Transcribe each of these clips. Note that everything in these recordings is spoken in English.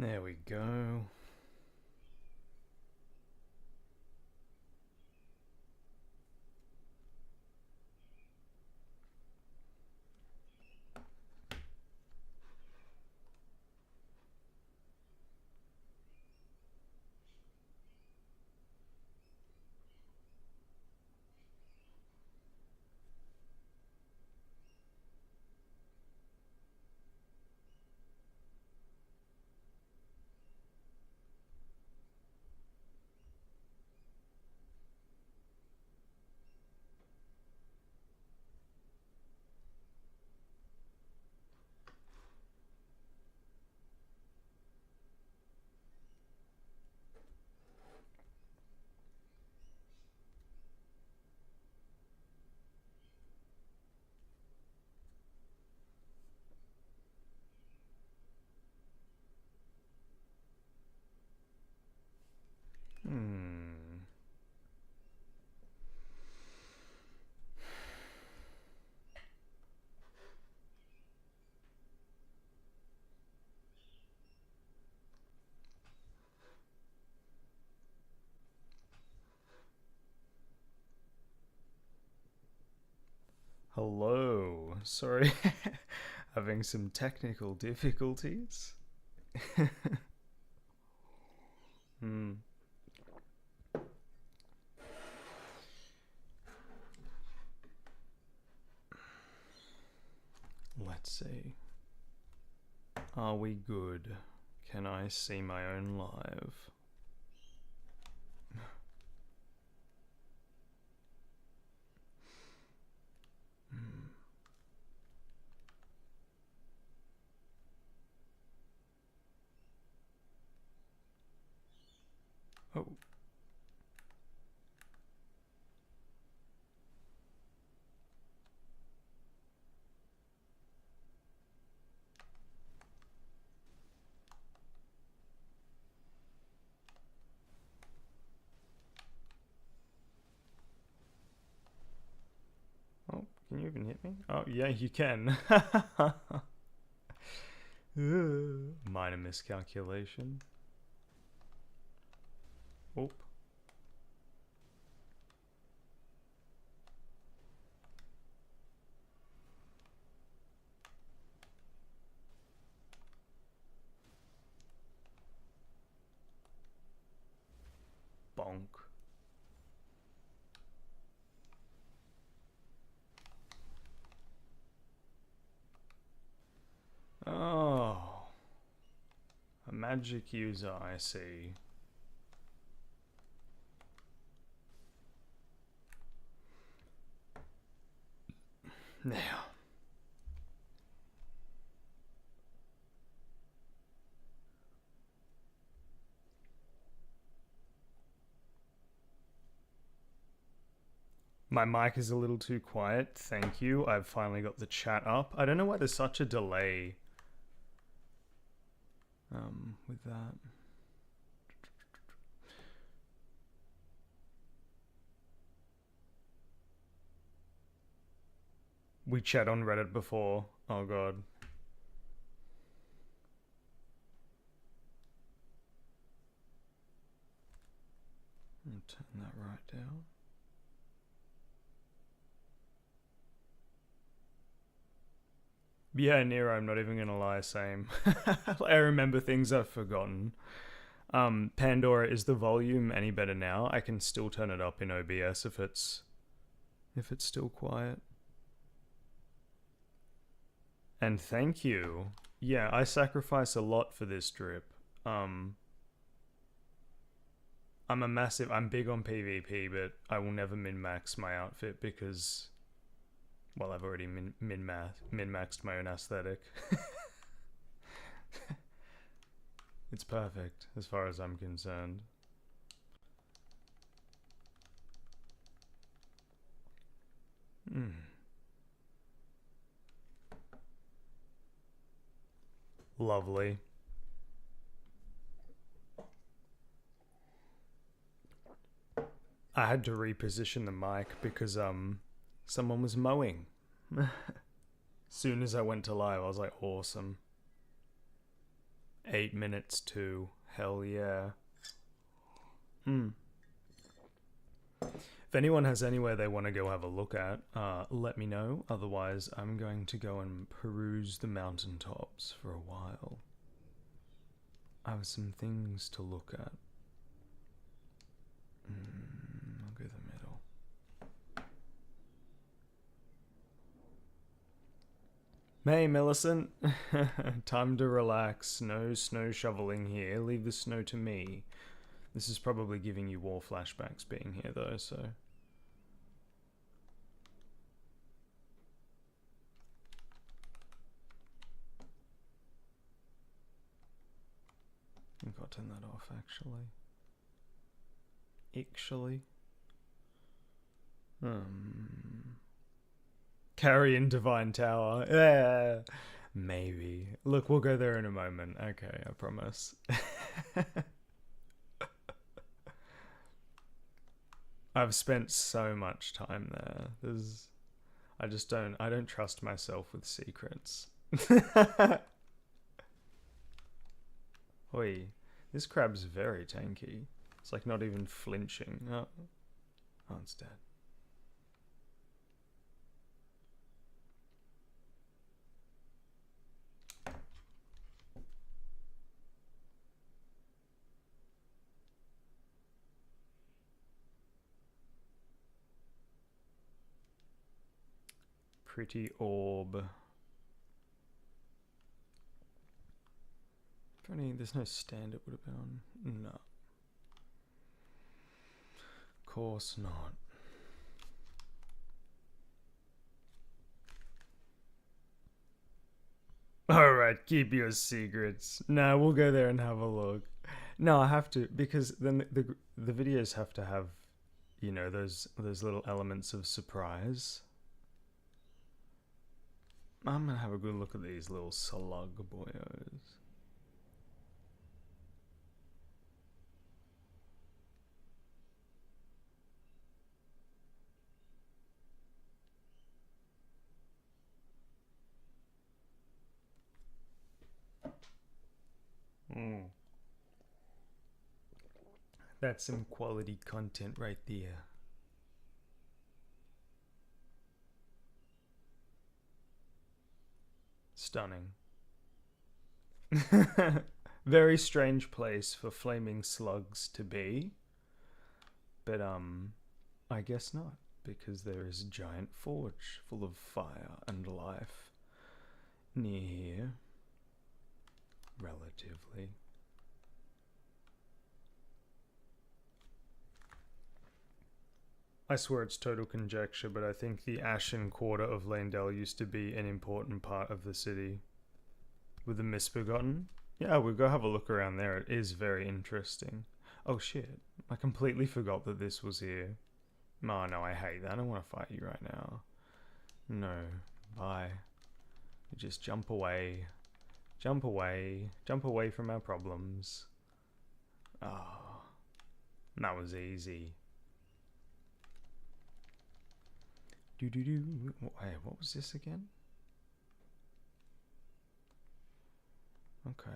There we go. Hello. Sorry, having some technical difficulties. Hmm. Let's see. Are we good? Can I see my own live? Oh. Oh, can you even hit me? Oh, yeah, you can. Minor miscalculation. Oh. Bonk. Oh. A magic user, I see. Now. My mic is a little too quiet, thank you. I've finally got the chat up. I don't know why there's such a delay with that. We chat on Reddit before. Oh god. I'll turn that right down. Yeah, Nero, I'm not even gonna lie, same. I remember things I've forgotten. Pandora, is the volume any better now? I can still turn it up in OBS if it's still quiet. And thank you. Yeah, I sacrifice a lot for this drip. I'm big on PvP, but I will never min-max my outfit because, well, I've already min-maxed my own aesthetic. It's perfect as far as I'm concerned. Lovely. I had to reposition the mic because someone was mowing. Soon as I went to live, I was like, awesome. 8 minutes too. Hell yeah. Hmm. If anyone has anywhere they want to go have a look at, let me know. Otherwise, I'm going to go and peruse the mountaintops for a while. I have some things to look at. I'll go the middle. Hey, Millicent. Time to relax. No snow shoveling here. Leave the snow to me. This is probably giving you war flashbacks being here, though, so... I've got to turn that off, actually. Carrion Divine Tower. Yeah, maybe. Look, we'll go there in a moment. Okay, I promise. I've spent so much time there. I don't trust myself with secrets. Oi, this crab's very tanky. It's like not even flinching. Oh, it's dead. Pretty orb. There's no stand it would have been on. No. Of course not. Alright, keep your secrets. No, we'll go there and have a look. No, I have to, because then the videos have to have, you know, those little elements of surprise. I'm gonna have a good look at these little slug boyos. That's some quality content right there. Stunning. Very strange place for flaming slugs to be. But I guess not, because there is a giant forge full of fire and life near here. Relatively. I swear it's total conjecture, but I think the Ashen Quarter of Landell used to be an important part of the city. With the Misbegotten? Yeah, we'll go have a look around there. It is very interesting. Oh shit, I completely forgot that this was here. Oh no, I hate that. I don't want to fight you right now. No, bye. You just jump away. Jump away. Jump away from our problems. Oh, that was easy. Wait, what was this again? Okay.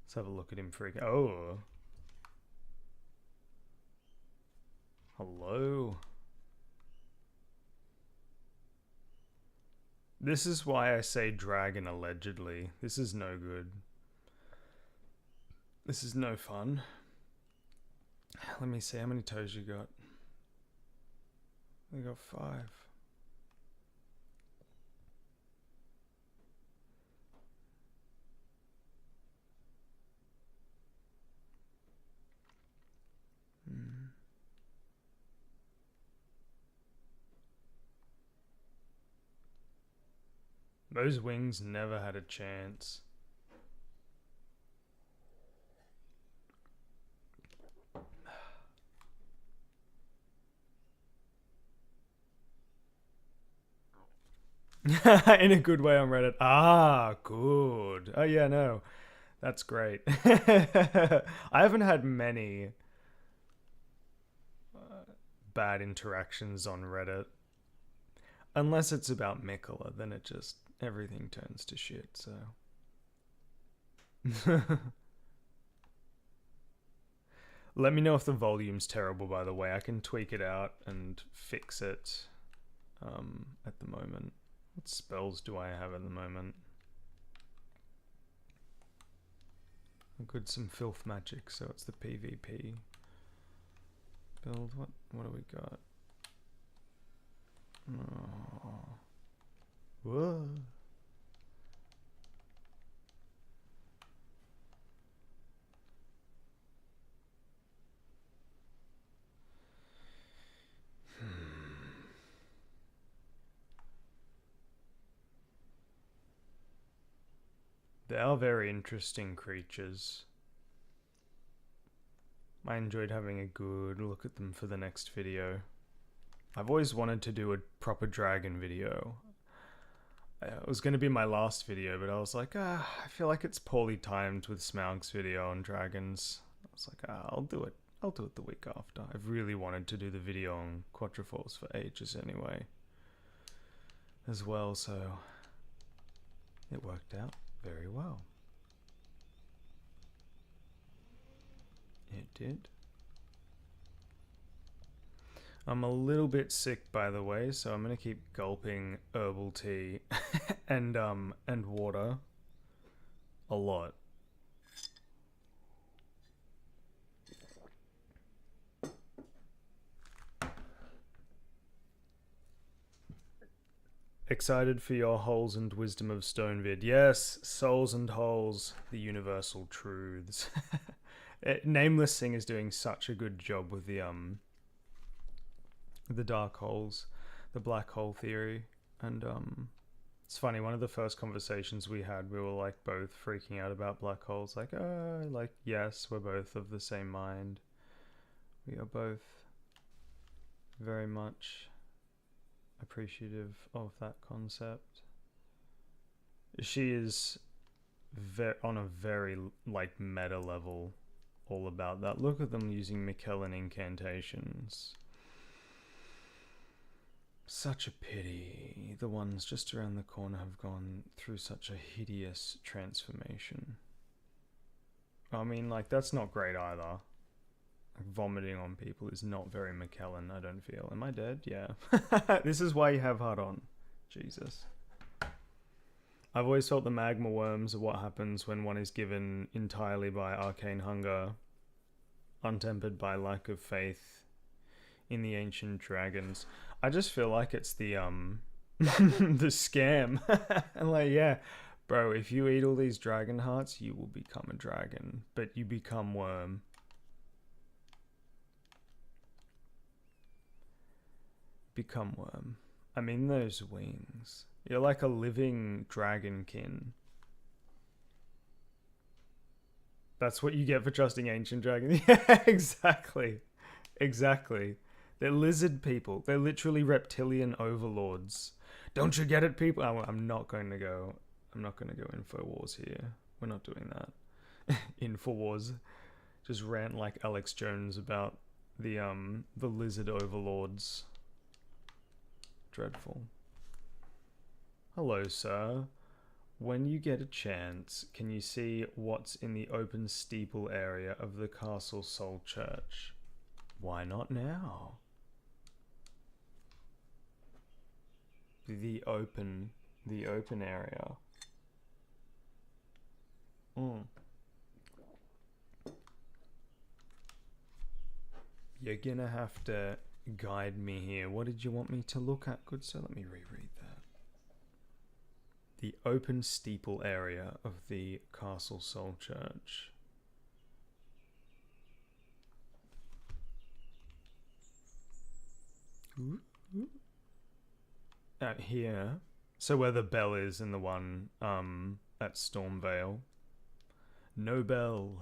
Let's have a look at him freak. Oh. Hello. This is why I say dragon allegedly. This is no good. This is no fun. Let me see how many toes you got. I got 5. Those wings never had a chance. In a good way on Reddit. Ah, good. Oh yeah, no. That's great. I haven't had many bad interactions on Reddit. Unless it's about Mikola, then it just, everything turns to shit, so. Let me know if the volume's terrible, by the way. I can tweak it out and fix it at the moment. What spells do I have at the moment? Good, some filth magic, so it's the PvP build. What do we got? Oh. Whoa. They are very interesting creatures. I enjoyed having a good look at them for the next video. I've always wanted to do a proper dragon video. It was going to be my last video, but I was like, I feel like it's poorly timed with Smaug's video on dragons. I was like, I'll do it. I'll do it the week after. I've really wanted to do the video on quatrefoils for ages anyway. As well, so it worked out very well. It did. I'm a little bit sick, by the way, so I'm gonna keep gulping herbal tea and water a lot. Excited for your Holes and Wisdom of Stone vid. Yes, souls and holes, the universal truths. Nameless Sing is doing such a good job with the dark holes, the black hole theory, and it's funny, one of the first conversations we had, we were like both freaking out about black holes, like yes, we're both of the same mind. We are both very much appreciative of that concept. She is on a very like meta level all about that. Look at them using McKellen incantations. Such a pity. The ones just around the corner have gone through such a hideous transformation. I mean, like, that's not great either. Like, vomiting on people is not very McKellen, I don't feel. Am I dead? Yeah. This is why you have hard on. Jesus. I've always felt the magma worms are what happens when one is given entirely by arcane hunger, untempered by lack of faith in the ancient dragons. I just feel like it's the the scam. And like, yeah, bro, if you eat all these dragon hearts, you will become a dragon, but you become worm. Become worm. I mean, those wings. You're like a living dragonkin. That's what you get for trusting ancient dragons. Yeah, exactly. Exactly. They're lizard people. They're literally reptilian overlords. Don't you get it, people? I'm not going to go InfoWars here. We're not doing that. InfoWars. Just rant like Alex Jones about the lizard overlords. Dreadful. Hello, sir. When you get a chance, can you see what's in the open steeple area of the Castle Soul Church? Why not now? The open area. You're gonna have to guide me here. What did you want me to look at, good sir? Let me reread that. The open steeple area of the Castle Soul Church. Out here. So where the bell is in the one at Stormvale. No bell.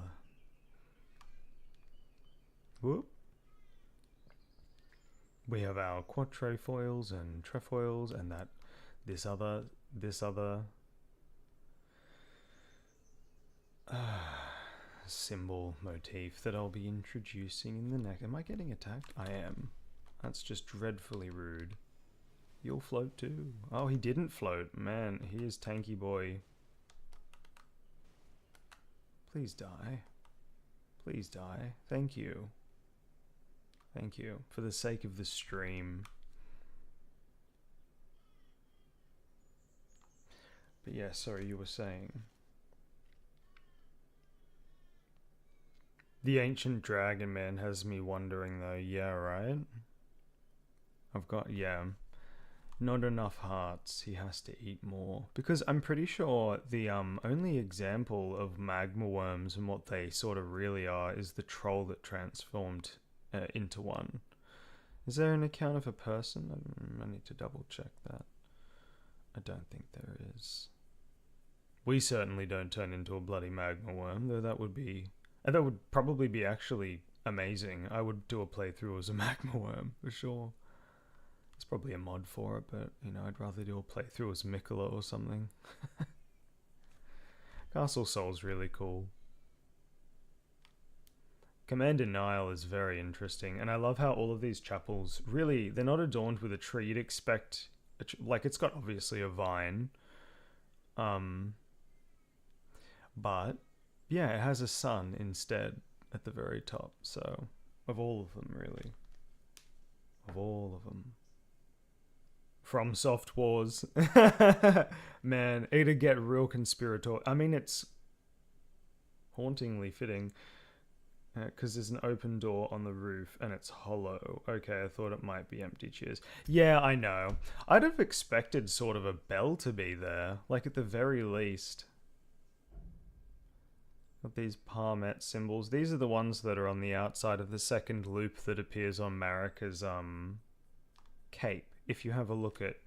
Whoop. We have our quatrefoils and trefoils and that this other symbol motif that I'll be introducing in the next. Am I getting attacked? I am. That's just dreadfully rude. You'll float too. Oh, he didn't float. Man, he is tanky boy. Please die. Please die. Thank you. Thank you. For the sake of the stream. But yeah, sorry, you were saying. The ancient dragon man has me wondering though. Yeah, right? I've got, yeah. Not enough hearts. He has to eat more. Because I'm pretty sure the only example of magma worms and what they sort of really are is the troll that transformed into one. Is there an account of a person? I need to double check that. I don't think there is. We certainly don't turn into a bloody magma worm, though that would be... that would probably be actually amazing. I would do a playthrough as a magma worm, for sure. There's probably a mod for it, but, you know, I'd rather do a playthrough as Mikola or something. Castle Soul's really cool. Commander Nile is very interesting, and I love how all of these chapels, really, they're not adorned with a tree. You'd expect, like, it's got obviously a vine, but, yeah, it has a sun instead at the very top, so, of all of them, really. Of all of them. From Soft Wars. Man, it'd get real conspiratorial. I mean, it's hauntingly fitting. Because there's an open door on the roof and it's hollow. Okay, I thought it might be empty. Cheers. Yeah, I know. I'd have expected sort of a bell to be there. Like at the very least. Got these Parmet symbols. These are the ones that are on the outside of the second loop that appears on Marika's cape. If you have a look at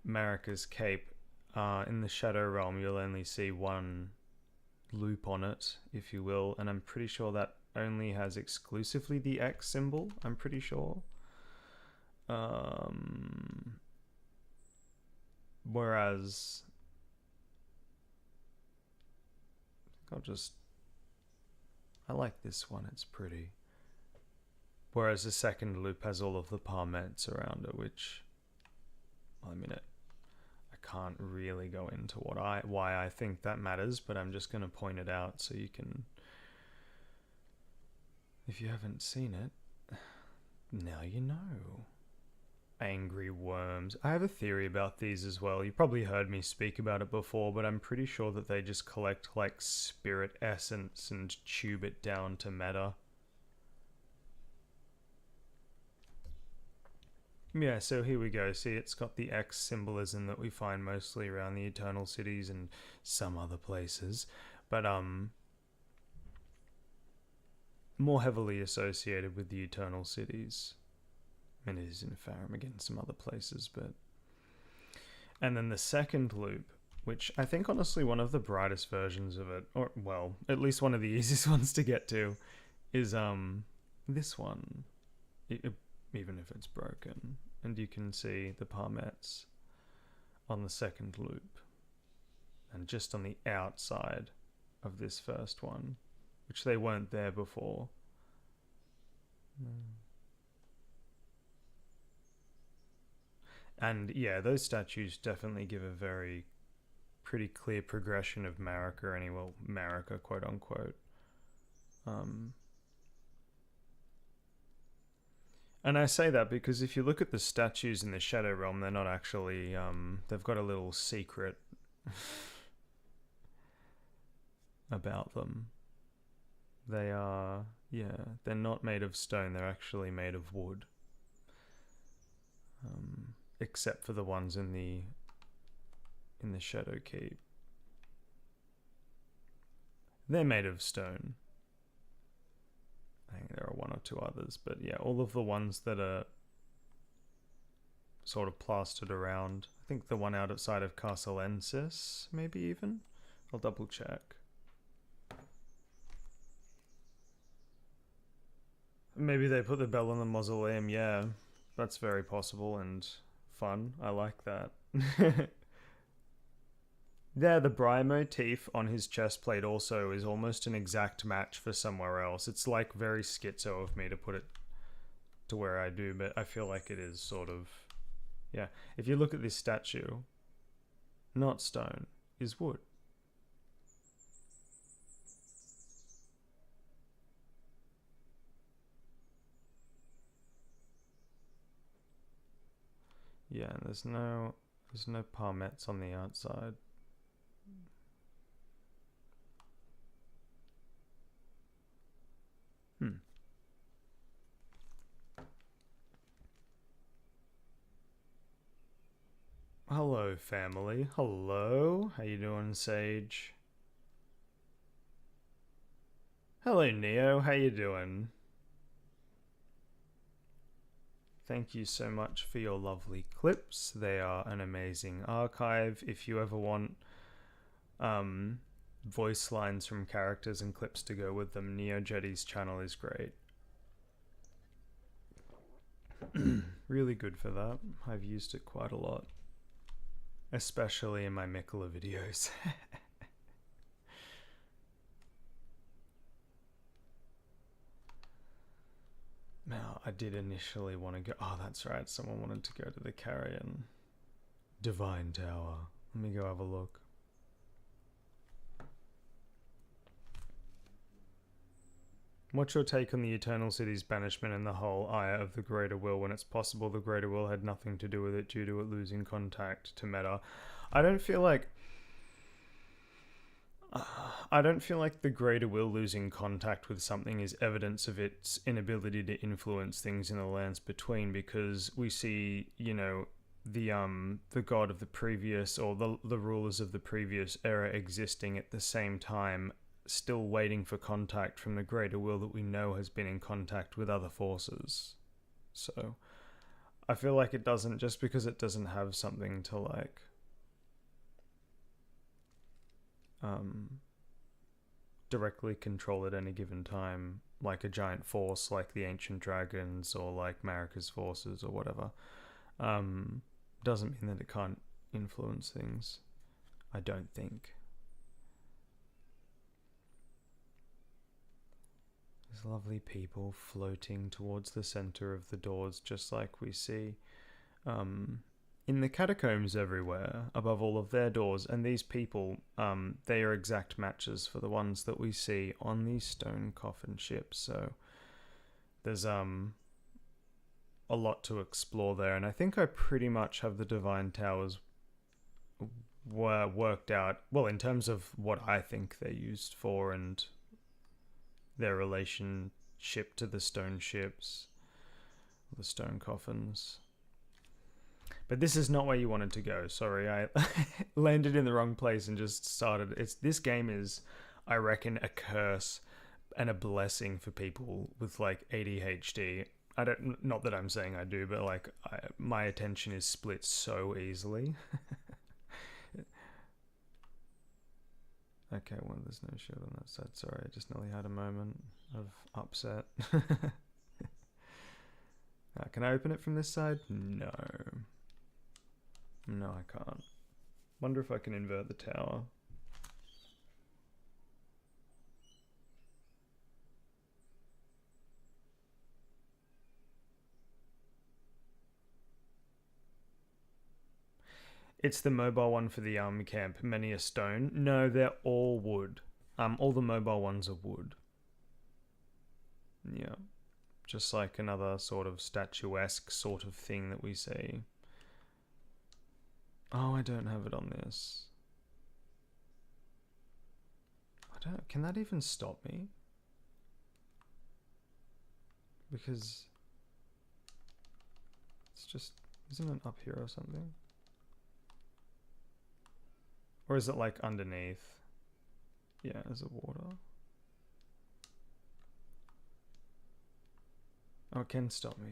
Marika's cape, in the Shadow Realm, you'll only see one loop on it, if you will. And I'm pretty sure that only has exclusively the X symbol, I'm pretty sure. Whereas I like this one, it's pretty. Whereas the second loop has all of the Parmets around it, which, well, I mean, I can't really go into why I think that matters, but I'm just going to point it out so you can, if you haven't seen it, now you know. Angry worms. I have a theory about these as well. You probably heard me speak about it before, but I'm pretty sure that they just collect like spirit essence and tube it down to meta. Yeah, so here we go. See, it's got the X symbolism that we find mostly around the Eternal Cities and some other places, but more heavily associated with the Eternal Cities. I mean, it is in Farum, again, some other places, but... And then the second loop, which I think, honestly, one of the brightest versions of it, or, well, at least one of the easiest ones to get to, is this one. Even if it's broken. And you can see the Parmets on the second loop. And just on the outside of this first one, which they weren't there before. And yeah, those statues definitely give a very pretty clear progression of Marika, Marika, quote unquote. And I say that because if you look at the statues in the Shadow Realm, they're not actually, they've got a little secret about them. They are, yeah, they're not made of stone, they're actually made of wood. Except for the ones in the Shadow Keep. They're made of stone. I think there are one or two others, but yeah, all of the ones that are sort of plastered around. I think the one outside of Castellensis, maybe even? I'll double check. Maybe they put the bell on the mausoleum, yeah. That's very possible and fun. I like that. Yeah, the Briar motif on his chest plate also is almost an exact match for somewhere else. It's like very schizo of me to put it to where I do, but I feel like it is sort of, yeah. If you look at this statue, not stone, is wood. Yeah, and there's no palmettes on the outside. Hello, family. Hello. How you doing, Sage? Hello, Neo. How you doing? Thank you so much for your lovely clips. They are an amazing archive. If you ever want voice lines from characters and clips to go with them, Neo Jetty's channel is great. Really good for that. I've used it quite a lot, especially in my Mikula videos. Now, I did initially want to go... Oh, that's right. Someone wanted to go to the Carrion Divine Tower. Let me go have a look. What's your take on the Eternal City's banishment and the whole ire of the Greater Will when it's possible the Greater Will had nothing to do with it due to it losing contact to Meta? I don't feel like the Greater Will losing contact with something is evidence of its inability to influence things in the lands between, because we see, you know, the god of the previous, or the rulers of the previous era existing at the same time, still waiting for contact from the Greater Will that we know has been in contact with other forces. So I feel like it doesn't, just because it doesn't have something to like directly control at any given time, like a giant force like the ancient dragons or like Marika's forces or whatever, doesn't mean that it can't influence things, I don't think. There's lovely people floating towards the center of the doors, just like we see in the catacombs everywhere, above all of their doors. And these people, they are exact matches for the ones that we see on these stone coffin ships. So there's a lot to explore there. And I think I pretty much have the Divine Towers worked out, well, in terms of what I think they're used for and their relationship to the stone ships, the stone coffins. But this is not where you wanted to go. Sorry, I landed in the wrong place and just started. This game is, I reckon, a curse and a blessing for people with like ADHD. Not that I'm saying I do, but like my attention is split so easily. Okay, well, there's no shield on that side. Sorry, I just nearly had a moment of upset. Can I open it from this side? No. No, I can't. Wonder if I can invert the tower. It's the mobile one for the camp. Many a stone. No, they're all wood. All the mobile ones are wood. Yeah. Just like another sort of statuesque sort of thing that we see. Oh, I don't have it on this. Can that even stop me? Because it's just, isn't it up here or something? Or is it like underneath? Yeah, there's a water. Oh, it can stop me.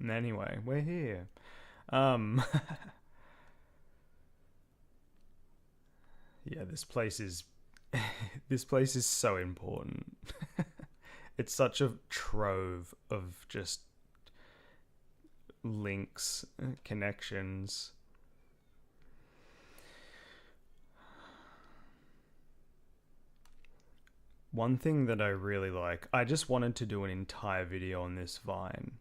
Anyway, we're here. Yeah, this place is so important. It's such a trove of just links, connections. One thing that I really like, I just wanted to do an entire video on this vine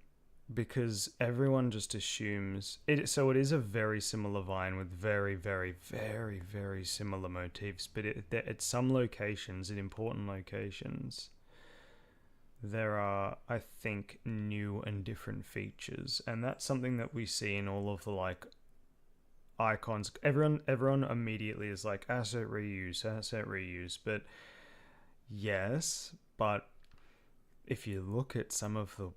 because everyone just assumes it. So it is a very similar vine with very, very, very, very similar motifs, but at some locations, in important locations, there are, I think, new and different features, and that's something that we see in all of the like icons. Everyone immediately is like asset reuse, but yes, but if you look at some of the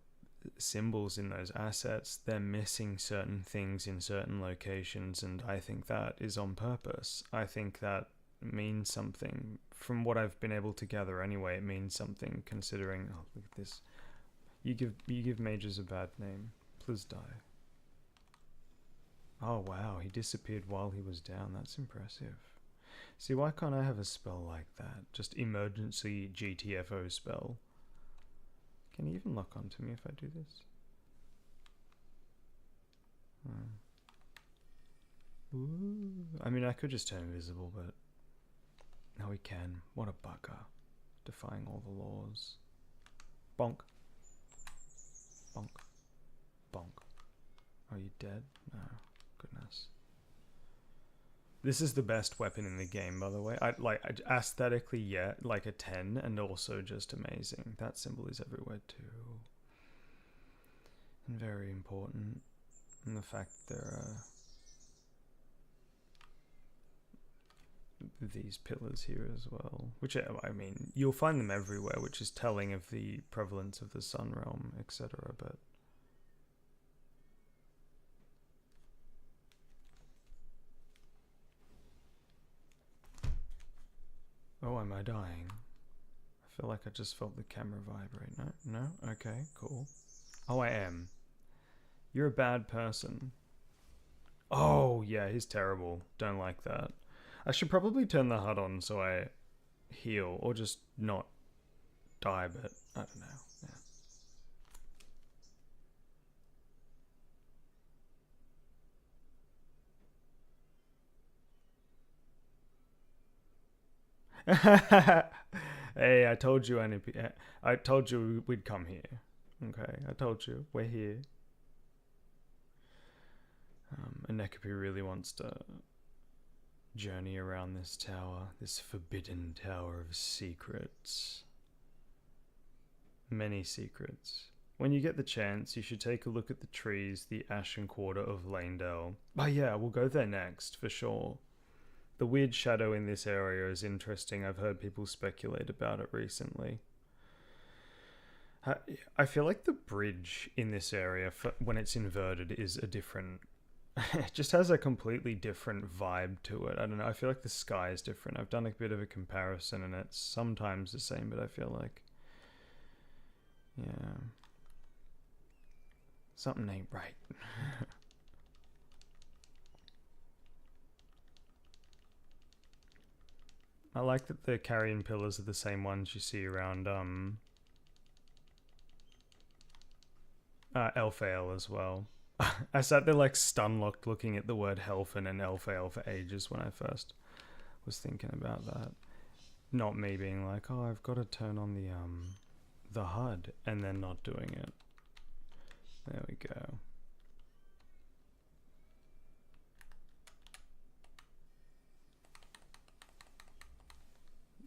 symbols in those assets, they're missing certain things in certain locations, and I think that is on purpose. I think that means something. From what I've been able to gather anyway, it means something, considering, oh, look at this. You give mages a bad name. Please die. Oh wow, he disappeared while he was down. That's impressive. See, why can't I have a spell like that? Just emergency GTFO spell. Can he even lock onto me if I do this? Ooh. I mean, I could just turn invisible, but no, he can. What a bugger. Defying all the laws. Bonk. Bonk. Bonk. Are you dead? No. Goodness. This is the best weapon in the game, by the way. Aesthetically, yeah, like a 10, and also just amazing. That symbol is everywhere too. And very important. And the fact there are these pillars here as well, which, I mean, you'll find them everywhere, which is telling of the prevalence of the Sun Realm, etc. But oh, am I dying? I feel like I just felt the camera vibrate. No? Okay, cool. Oh, I am. You're a bad person. Oh, yeah, he's terrible. Don't like that. I should probably turn the HUD on so I heal, or just not die, but I don't know. Yeah. Hey, I told you, I told you we'd come here. Okay, I told you we're here. And Nekapi really wants to journey around this tower, this forbidden tower of secrets. Many secrets. When you get the chance, you should take a look at the trees, the Ashen Quarter of Lanedale. Oh yeah, we'll go there next, for sure. The weird shadow in this area is interesting. I've heard people speculate about it recently. I feel like the bridge in this area, when it's inverted, is a different... It just has a completely different vibe to it. I don't know. I feel like the sky is different. I've done a bit of a comparison, and it's sometimes the same, but I feel like... yeah... something ain't right. I like that the carrion pillars are the same ones you see around Elphael as well. I sat there like stun-locked looking at the word Helfen and Elphael for ages when I first was thinking about that. Not me being like, oh, I've got to turn on the HUD and then not doing it. There we go.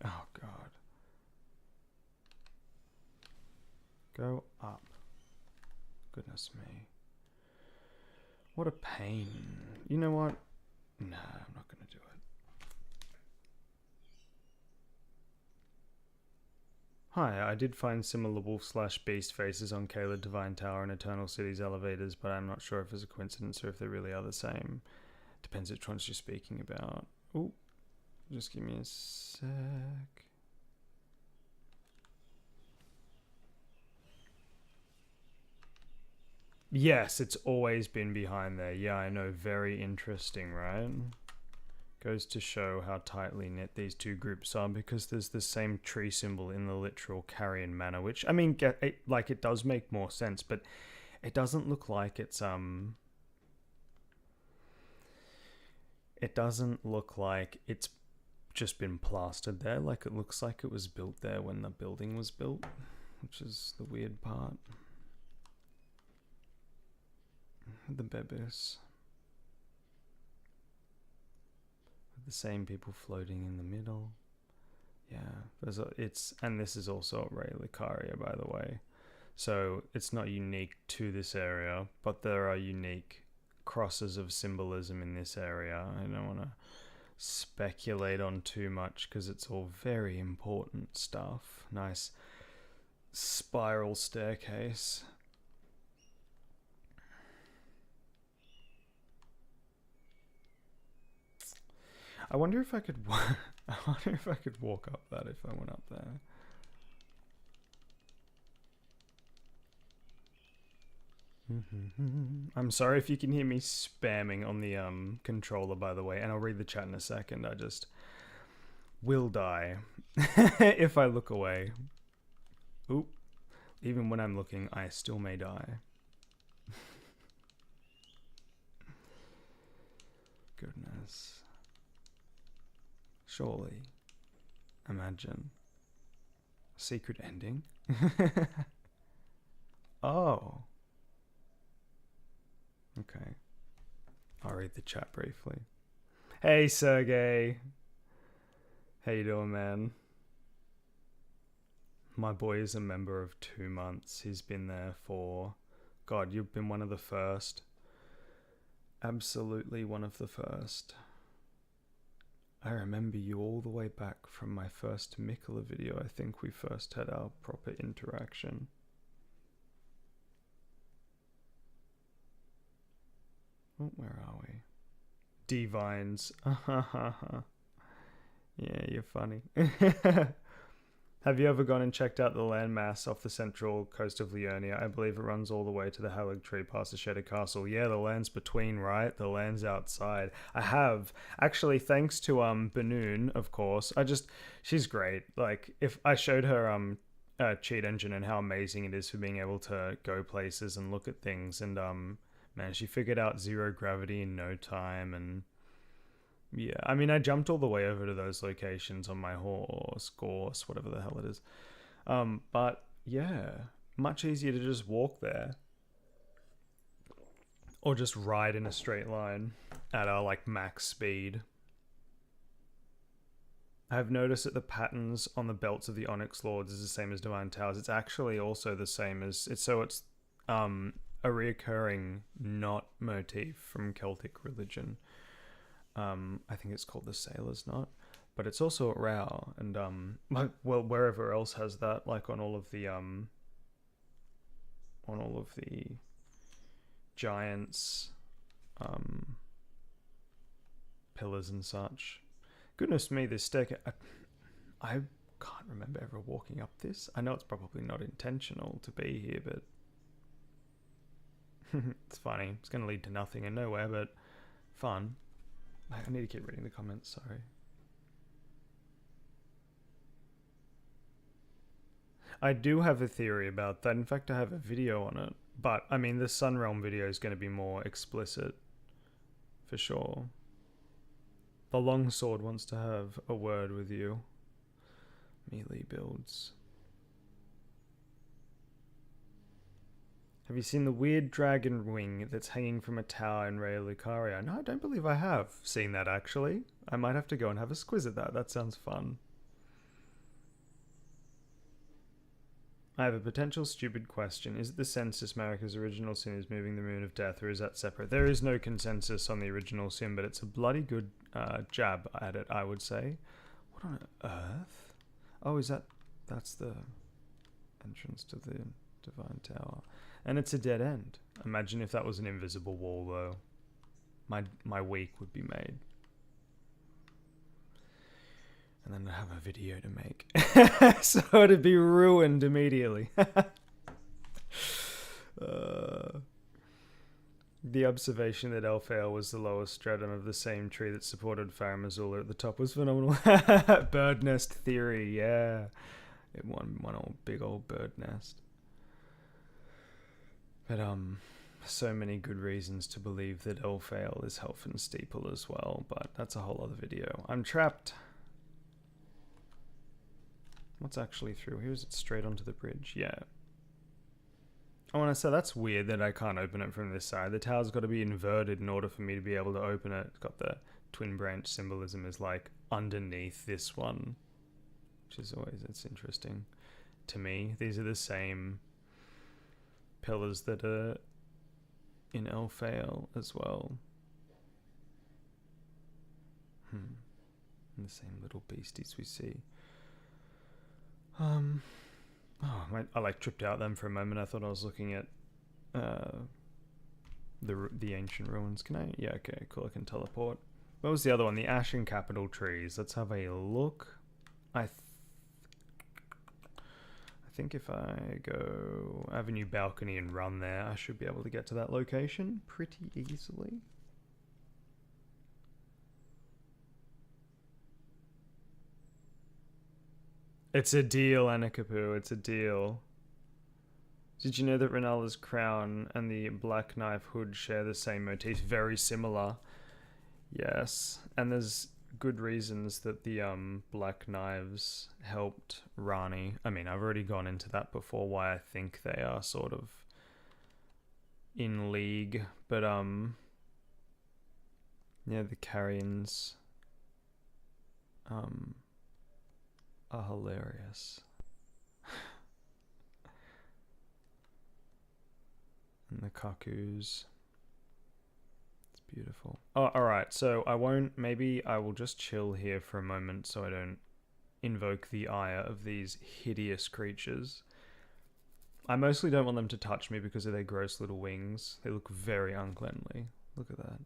Oh god. Go up. Goodness me. What a pain. You know what? Nah, I'm not gonna do it. Hi, I did find similar wolf/beast faces on Caelid Divine Tower and Eternal City's elevators, but I'm not sure if it's a coincidence or if they really are the same. Depends which ones you're speaking about. Ooh. Just give me a sec. Yes, it's always been behind there. Yeah, I know. Very interesting, right? Goes to show how tightly knit these two groups are, because there's the same tree symbol in the literal carrion manor, which, I mean, it does make more sense, but it doesn't look like it's, it doesn't look like it's just been plastered there. Like, it looks like it was built there when the building was built, which is the weird part. The bebis. The same people floating in the middle. Yeah, and this is also at Ray Lucaria, by the way. So it's not unique to this area, but there are unique crosses of symbolism in this area. I don't want to speculate on too much because it's all very important stuff. Nice spiral staircase. I wonder if I could walk up that if I went up there. I'm sorry if you can hear me spamming on the controller, by the way, and I'll read the chat in a second. I just will die if I look away. Oop. Even when I'm looking, I still may die. Goodness. Surely. Imagine. Secret ending? Oh. Okay. I'll read the chat briefly. Hey, Sergey. How you doing, man? My boy is a member of 2 months. He's been there for... God, you've been one of the first. Absolutely one of the first. I remember you all the way back from my first Mikula video. I think we first had our proper interaction. Oh, where are we? Divines. Yeah, you're funny. Have you ever gone and checked out the landmass off the central coast of Leonia? I believe it runs all the way to the Halig Tree past the Shedder Castle. Yeah, the land's between, right? The land's outside. I have. Actually, thanks to Banoon, of course. She's great. Like, if I showed her cheat engine and how amazing it is for being able to go places and look at things, and man, she figured out zero gravity in no time. And yeah, I mean, I jumped all the way over to those locations on my horse, whatever the hell it is. But yeah, much easier to just walk there. Or just ride in a straight line at our like max speed. I've noticed that the patterns on the belts of the Onyx Lords is the same as Divine Towers. It's actually also the same as... It's a reoccurring knot motif from Celtic religion. I think it's called the Sailor's Knot, but it's also at Rao, and wherever else has that, like on all of the giants pillars and such. Goodness me, this staircase, I can't remember ever walking up this. I know it's probably not intentional to be here, but it's funny. It's going to lead to nothing and nowhere, but fun. I need to keep reading the comments, sorry. I do have a theory about that. In fact, I have a video on it. But, I mean, the Sunrealm video is going to be more explicit. For sure. The Longsword wants to have a word with you. Melee builds. Have you seen the weird dragon wing that's hanging from a tower in Ray Lucaria? No, I don't believe I have seen that, actually. I might have to go and have a squiz at that. That sounds fun. I have a potential stupid question. Is it the census Marika's original sin is moving the Moon of Death, or is that separate? There is no consensus on the original sin, but it's a bloody good jab at it, I would say. What on earth? Oh, that's the entrance to the Divine Tower. And it's a dead end. Imagine if that was an invisible wall, though. My week would be made. And then I'd have a video to make. So it'd be ruined immediately. The observation that Elfale was the lowest stratum of the same tree that supported Faramazula at the top was phenomenal. Bird nest theory, yeah. One old big old bird nest. But so many good reasons to believe that Elfale is Helfen Steeple as well, but that's a whole other video. I'm trapped. What's actually through here? Is it straight onto the bridge? Yeah. I want to say that's weird that I can't open it from this side. The tower's got to be inverted in order for me to be able to open it. It's got the twin branch symbolism is like underneath this one, which is always, it's interesting to me. These are the same pillars that are in Elfale as well. And the same little beasties we see. Oh, I like tripped out then for a moment. I thought I was looking at the ancient ruins. Can I? Yeah, okay, cool. I can teleport. What was the other one? The Ashen Capital Trees. Let's have a look. I think if I go Avenue Balcony and run there, I should be able to get to that location pretty easily. It's a deal, Anakapu. It's a deal. Did you know that Renalla's crown and the Black Knife hood share the same motif? Very similar. Yes. And there's good reasons that the Black Knives helped Rani. I mean, I've already gone into that before, why I think they are sort of in league. But, yeah, the Carrions are hilarious. And the Kakus. It's beautiful. Oh, alright, so maybe I will just chill here for a moment so I don't invoke the ire of these hideous creatures. I mostly don't want them to touch me because of their gross little wings. They look very uncleanly. Look at that.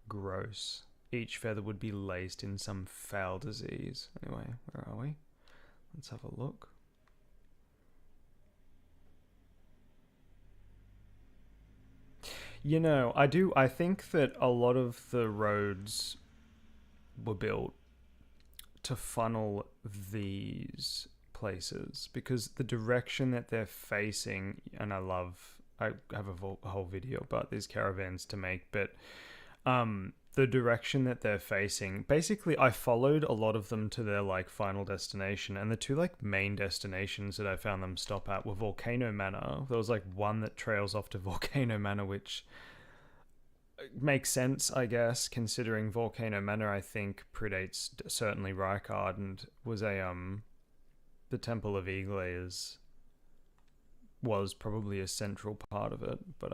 Gross. Each feather would be laced in some foul disease. Anyway, where are we? Let's have a look. You know, I think that a lot of the roads were built to funnel these places because the direction that they're facing, and I have a whole video about these caravans to make, but the direction that they're facing, basically I followed a lot of them to their like final destination, and the two like main destinations that I found them stop at were Volcano Manor. There was like one that trails off to Volcano Manor, which makes sense, I guess, considering Volcano Manor I think predates certainly Rykard and was a the Temple of Eagle was probably a central part of it, but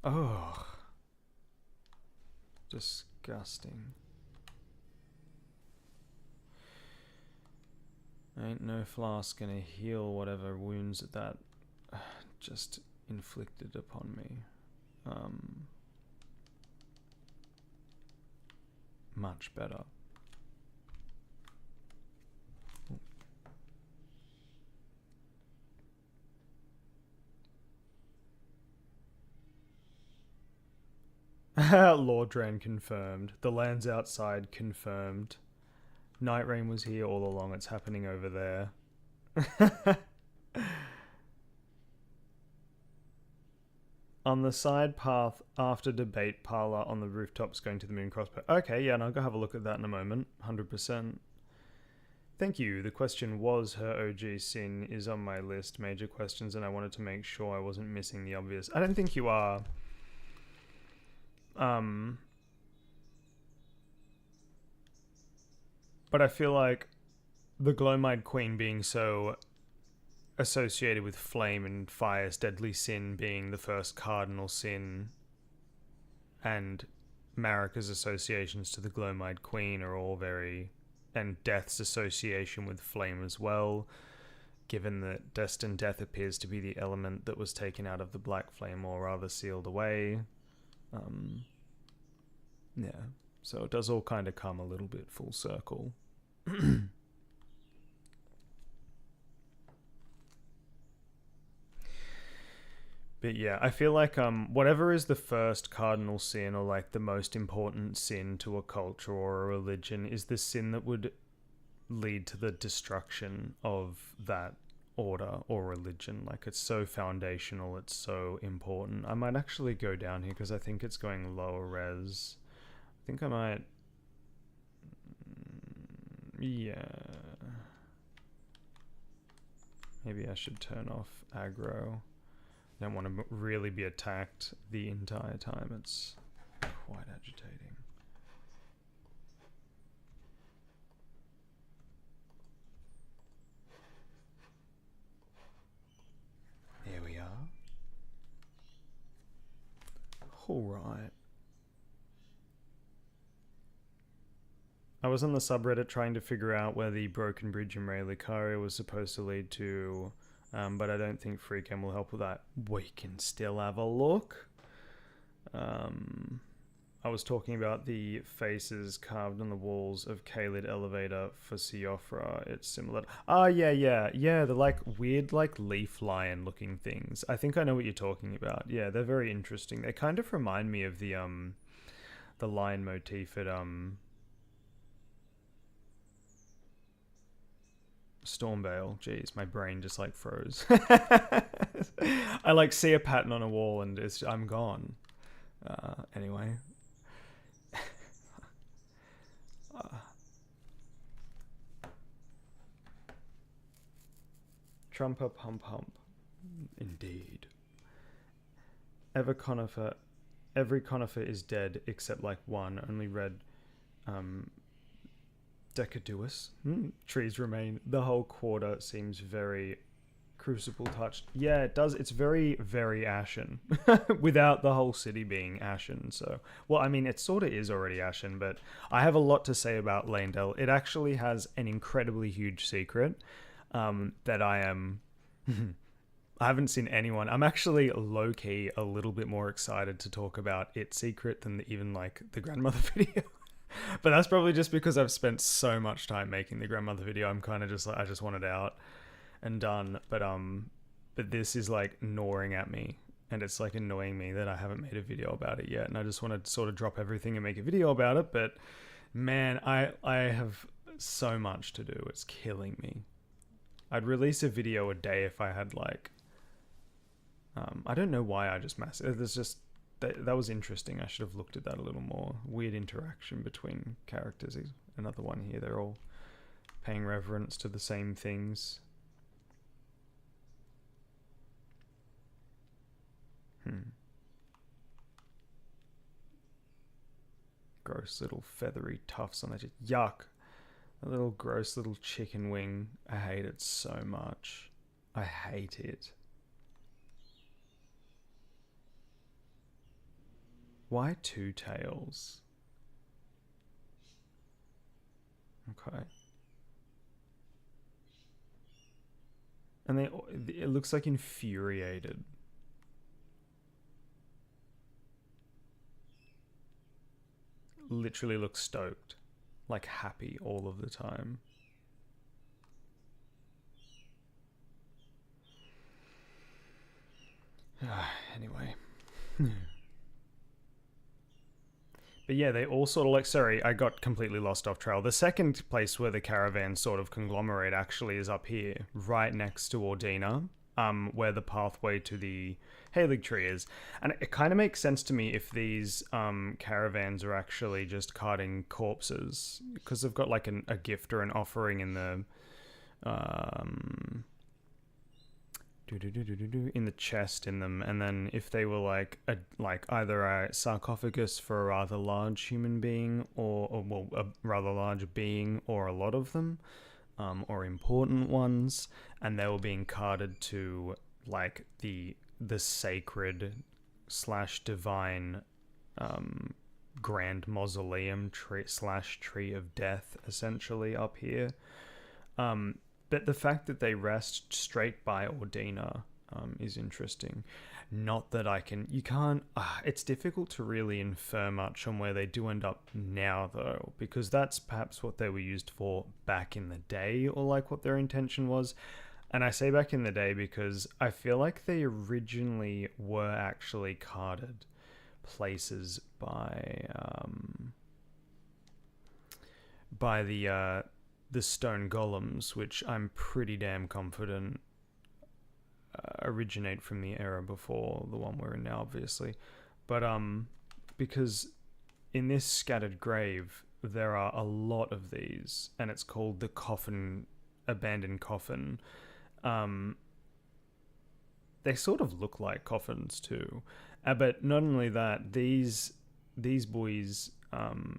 oh, disgusting. Ain't no flask gonna heal whatever wounds that just inflicted upon me. Much better. Lordran confirmed. The lands outside confirmed. Night Rain was here all along. It's happening over there. On the side path after debate parlor on the rooftops going to the Moon Crossbow. Okay, yeah, and I'll go have a look at that in a moment. 100%. Thank you. The question was her OG sin is on my list. Major questions, and I wanted to make sure I wasn't missing the obvious. I don't think you are. But I feel like the Glowmide Queen being so associated with flame and fire's deadly sin being the first cardinal sin, and Marika's associations to the Glowmide Queen are all very, and Death's association with flame as well, given that Destined Death appears to be the element that was taken out of the Black Flame, or rather sealed away. Yeah, so it does all kind of come a little bit full circle. But yeah, I feel like whatever is the first cardinal sin, or like the most important sin to a culture or a religion, is the sin that would lead to the destruction of that order or religion. Like, it's so foundational, it's so important. I might actually go down here because I think it's going lower res. I think I might Yeah. Maybe I should turn off aggro. Don't want to really be attacked the entire time. It's quite agitating. There we are. All right. I was on the subreddit trying to figure out where the broken bridge in Ray Lucario was supposed to lead to, but I don't think Freecam will help with that. We can still have a look. I was talking about the faces carved on the walls of Kaled Elevator for Siofra. It's similar. Yeah. They're like weird, like leaf lion looking things. I think I know what you're talking about. Yeah, they're very interesting. They kind of remind me of the lion motif at Stormvale. Jeez, my brain just like froze. I like see a pattern on a wall and I'm gone. Anyway. Trumper pump hump. Indeed. Every conifer is dead except like one. Only red Decaduous. Trees remain. The whole quarter seems very crucible touched. Yeah, it does. It's very, very ashen. Without the whole city being ashen. So, well, I mean, it sort of is already ashen, but I have a lot to say about Landell. It actually has an incredibly huge secret that I am... I haven't seen anyone. I'm actually low-key a little bit more excited to talk about its secret than even like the grandmother video. But that's probably just because I've spent so much time making the grandmother video. I'm kind of just like, I just want it out and done. But this is like gnawing at me, and it's like annoying me that I haven't made a video about it yet. And I just want to sort of drop everything and make a video about it. But man, I have so much to do. It's killing me. I'd release a video a day if I had like, I don't know why I just there's just, that was interesting. I should have looked at that a little more. Weird interaction between characters. Another one here. They're all paying reverence to the same things. Gross little feathery tufts on it. Yuck. A little gross little chicken wing. I hate it so much. I hate it. Why two tails? Okay. And it looks like infuriated. Literally looks stoked. Like happy all of the time. Anyway. But yeah, they all sort of like, sorry, I got completely lost off trail. The second place where the caravans sort of conglomerate actually is up here, right next to Ordina, where the pathway to the Halig tree is. And it kind of makes sense to me if these caravans are actually just carting corpses, because they've got like a gift or an offering in the in the chest in them, and then if they were like either a sarcophagus for a rather large human being or well, a rather large being, or a lot of them, or important ones, and they were being carted to like the sacred / divine grand mausoleum tree of death, essentially up here. But the fact that they rest straight by Ordina is interesting. Not that you can't, it's difficult to really infer much on where they do end up now, though, because that's perhaps what they were used for back in the day, or like what their intention was. And I say back in the day because I feel like they originally were actually carted places by the stone golems, which I'm pretty damn confident originate from the era before the one we're in now, obviously. But because in this scattered grave, there are a lot of these, and it's called the abandoned coffin. Um, they sort of look like coffins too, but not only that, these boys,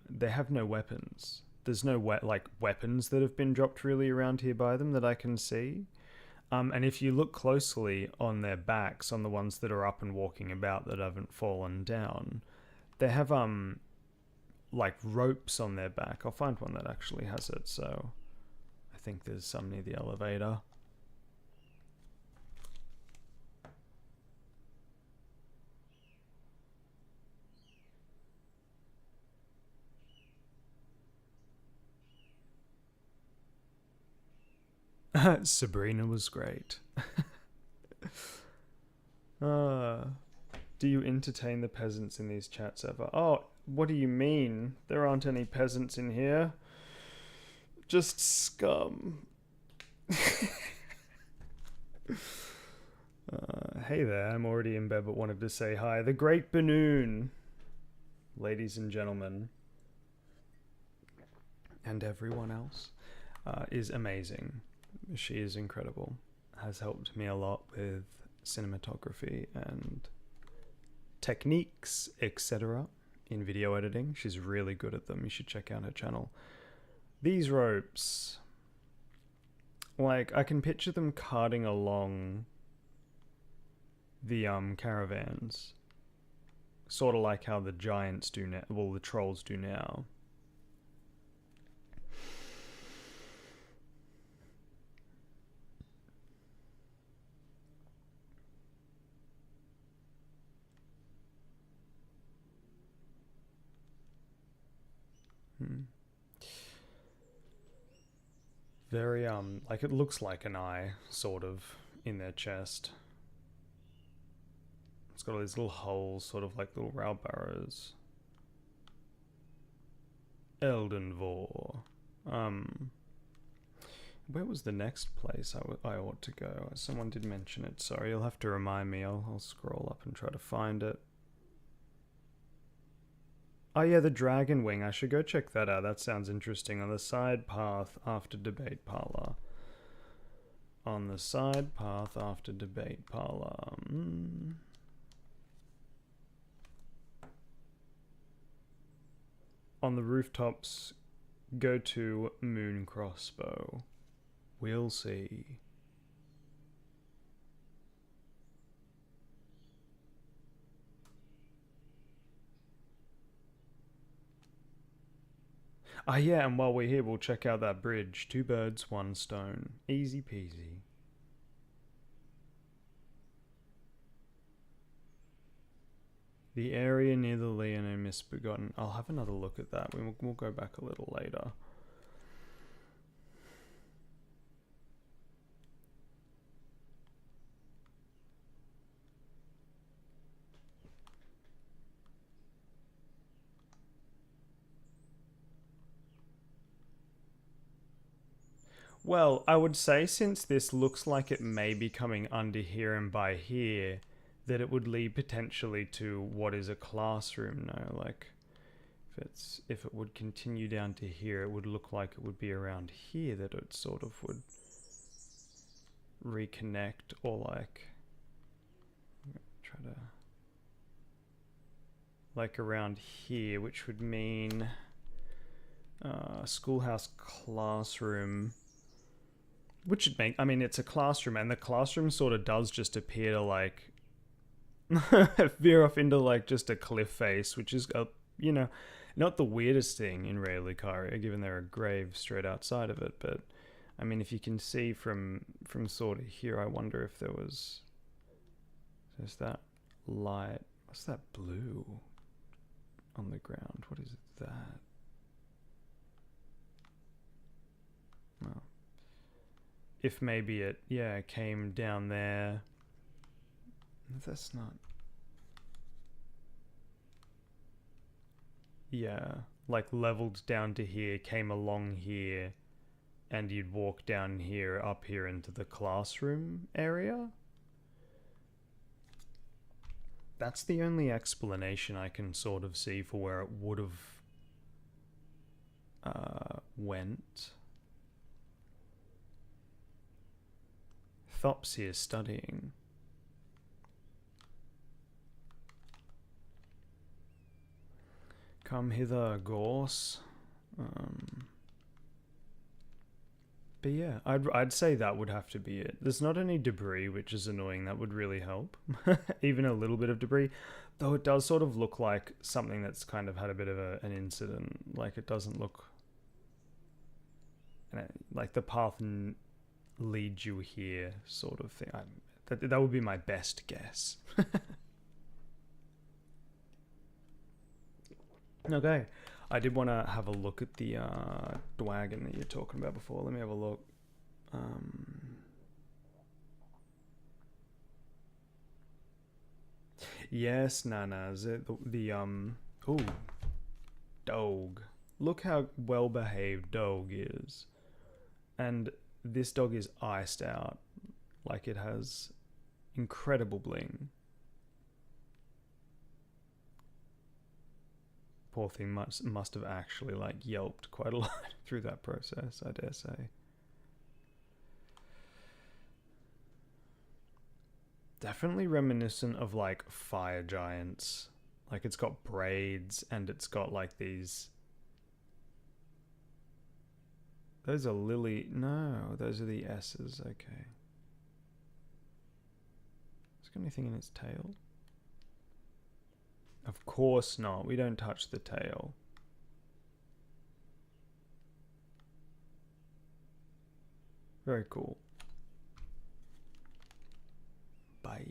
they have no weapons. There's no weapons that have been dropped really around here by them that I can see. And if you look closely on their backs, on the ones that are up and walking about that haven't fallen down, they have like ropes on their back. I'll find one that actually has it. So I think there's some near the elevator. Sabrina was great. Do you entertain the peasants in these chats ever? Oh, what do you mean? There aren't any peasants in here. Just scum. Hey there, I'm already in bed but wanted to say hi. The Great Banoon. Ladies and gentlemen. And everyone else. Is amazing. She is incredible. Has helped me a lot with cinematography and techniques, etc. in video editing. She's really good at them. You should check out her channel. These ropes, like, I can picture them carting along the caravans, sort of like how the giants do now, well, the trolls do now. Very, like, it looks like an eye, sort of, in their chest. It's got all these little holes, sort of like little rail barrows. Elden Vor. Where was the next place I ought to go? Someone did mention it. Sorry, you'll have to remind me. I'll scroll up and try to find it. Oh yeah, the Dragon Wing. I should go check that out. That sounds interesting. On the side path after debate parlor. On the side path after debate parlor. On the rooftops, go to Moon Crossbow. We'll see. Ah yeah, and while we're here, we'll check out that bridge. 2 birds, 1 stone. Easy peasy. The area near the Leon and Misbegotten. I'll have another look at that. We'll go back a little later. Well, I would say since this looks like it may be coming under here and by here, that it would lead potentially to what is a classroom now. Like, if it would continue down to here, it would look like it would be around here that it sort of would reconnect, or like, try to, like around here, which would mean schoolhouse classroom. Which would make, I mean, it's a classroom, and the classroom sort of does just appear to, like, veer off into, like, just a cliff face, which is, you know, not the weirdest thing in Ray Lucaria, given there are graves straight outside of it, but, I mean, if you can see from sort of here, I wonder if there was, there's that light, what's that blue on the ground? What is that? Well, if maybe it, yeah, came down there. That's not... Yeah, like leveled down to here, came along here, and you'd walk down here, up here into the classroom area? That's the only explanation I can sort of see for where it would have went. Thops here studying. Come hither, Gorse. But yeah, I'd say that would have to be it. There's not any debris, which is annoying. That would really help. Even a little bit of debris. Though it does sort of look like something that's kind of had a bit of an incident. Like it doesn't look... like the path leads you here sort of thing. That would be my best guess. Okay. I did want to have a look at the wagon that you're talking about before. Let me have a look. Yes, Nanas. Ooh, dog. Look how well behaved dog is. And this dog is iced out. Like it has incredible bling. Poor thing must have actually like yelped quite a lot through that process, I dare say. Definitely reminiscent of like fire giants. Like it's got braids and it's got like these... Those are lily... No, those are the S's, okay. Is there anything in its tail? Of course not. We don't touch the tail. Very cool. Bye.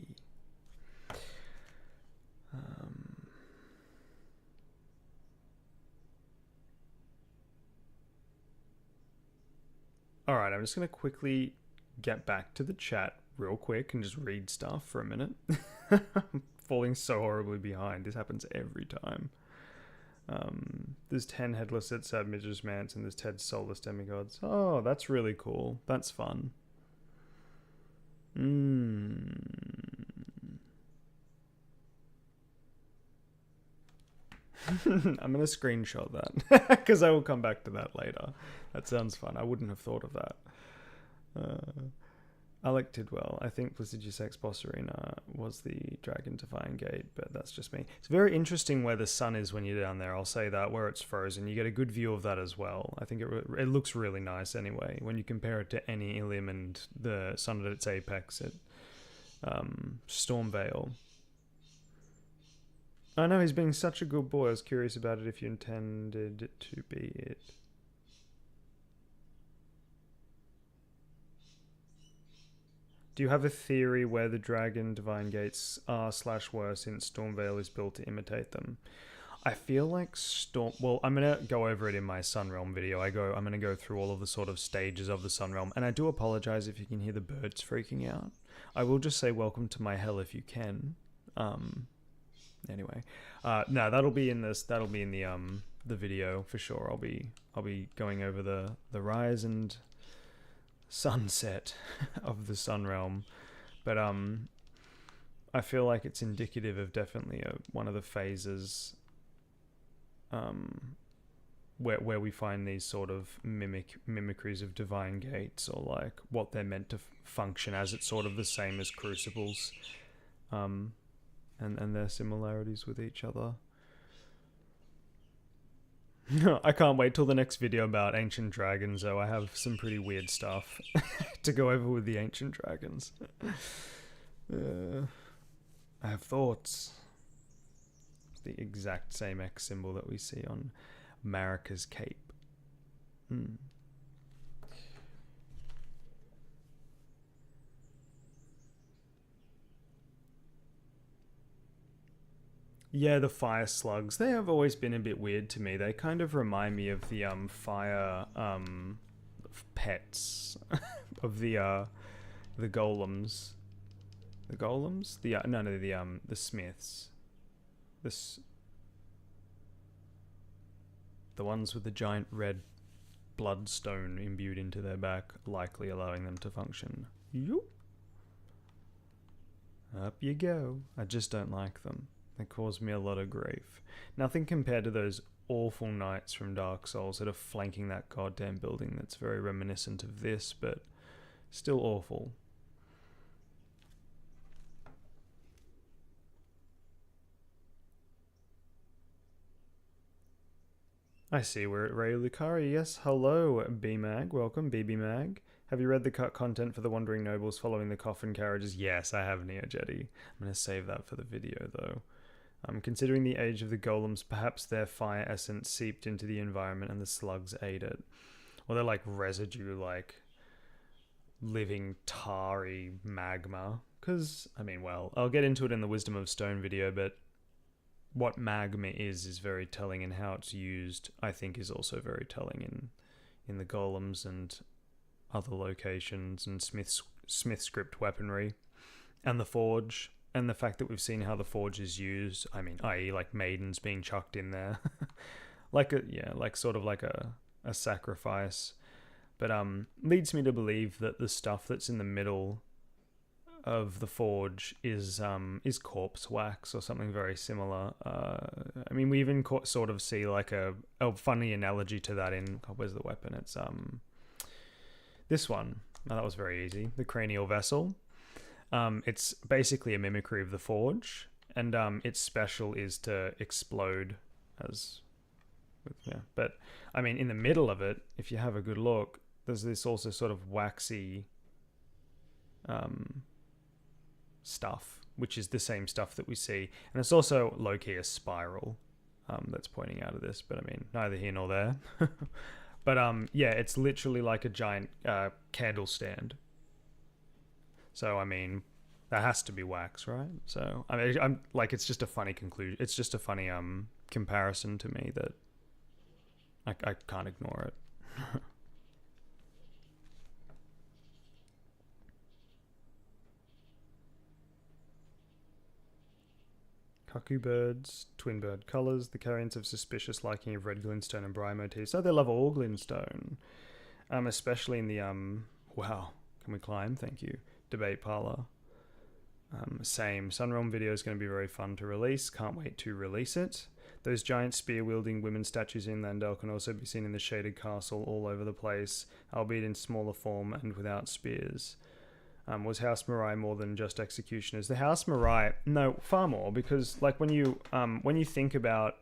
Alright, I'm just going to quickly get back to the chat real quick and just read stuff for a minute. I'm falling so horribly behind. This happens every time. There's 10 headless at Sad Midges Mance and there's 10 soulless demigods. Oh, that's really cool. That's fun. I'm going to screenshot that because I will come back to that later. That sounds fun. I wouldn't have thought of that. Alec Tidwell. I think Placiduous Ex Boss Arena was the Dragon Defying Gate, but that's just me. It's very interesting where the sun is when you're down there. I'll say that, where it's frozen. You get a good view of that as well. I think it looks really nice anyway when you compare it to any Ilium and the sun at its apex at Stormvale. I know, he's being such a good boy. I was curious about it if you intended to be it. Do you have a theory where the Dragon Divine Gates are / were since Stormvale is built to imitate them? I feel like well, I'm going to go over it in my Sunrealm video. I'm going to go through all of the sort of stages of the Sunrealm. And I do apologize if you can hear the birds freaking out. I will just say welcome to my hell if you can. Anyway, no, that'll be in the video for sure. I'll be going over the rise and sunset of the Sunrealm, but I feel like it's indicative of definitely one of the phases where we find these sort of mimicries of divine gates, or like what they're meant to function as. It's sort of the same as crucibles, and their similarities with each other. I can't wait till the next video about ancient dragons, though. I have some pretty weird stuff to go over with the ancient dragons. I have thoughts. It's the exact same X symbol that we see on Marika's cape. Yeah, the fire slugs. They have always been a bit weird to me. They kind of remind me of the fire pets of the golems. The golems? The smiths. The ones with the giant red bloodstone imbued into their back, likely allowing them to function. Yoop. Up you go. I just don't like them. They cause me a lot of grief. Nothing compared to those awful knights from Dark Souls that are flanking that goddamn building that's very reminiscent of this, but still awful. I see we're at Ray Lucari. Yes, hello, B-Mag. Welcome, BB-Mag. Have you read the cut content for the Wandering Nobles following the coffin carriages? Yes, I have, Neojetty. I'm going to save that for the video, though. Considering the age of the golems, perhaps their fire essence seeped into the environment and the slugs ate it. Or they're like residue, like living tarry magma. Because, I mean, well, I'll get into it in the Wisdom of Stone video, but what magma is very telling, and how it's used, I think, is also very telling in the golems and other locations and Smith script weaponry and the forge, and the fact that we've seen how the forge is used. I mean, i.e. like maidens being chucked in there like sort of like a sacrifice, but leads me to believe that the stuff that's in the middle of the forge is corpse wax or something very similar. I mean, we even sort of see like a funny analogy to that in, where's the weapon? It's this one. Oh, that was very easy. The cranial vessel. It's basically a mimicry of the forge, and its special is to explode as but I mean, in the middle of it, if you have a good look, there's this also sort of waxy stuff, which is the same stuff that we see, and it's also low-key a spiral that's pointing out of this, but I mean, neither here nor there. But yeah, it's literally like a giant candle stand, so I mean, that has to be wax, right? So I mean, I'm like, it's just a funny conclusion, it's just a funny comparison to me that I can't ignore it. Cuckoo birds, twin bird colours, the carrions of suspicious liking of red glintstone and briar motifs. Oh, they love all glintstone. Especially in the, wow, can we climb? Thank you. Debate parlour. Same. Sunrealm video is going to be very fun to release. Can't wait to release it. Those giant spear-wielding women statues in Landel can also be seen in the shaded castle all over the place, albeit in smaller form and without spears. Was House Mirai more than just executioners? The House Mirai, no, far more, because like when you think about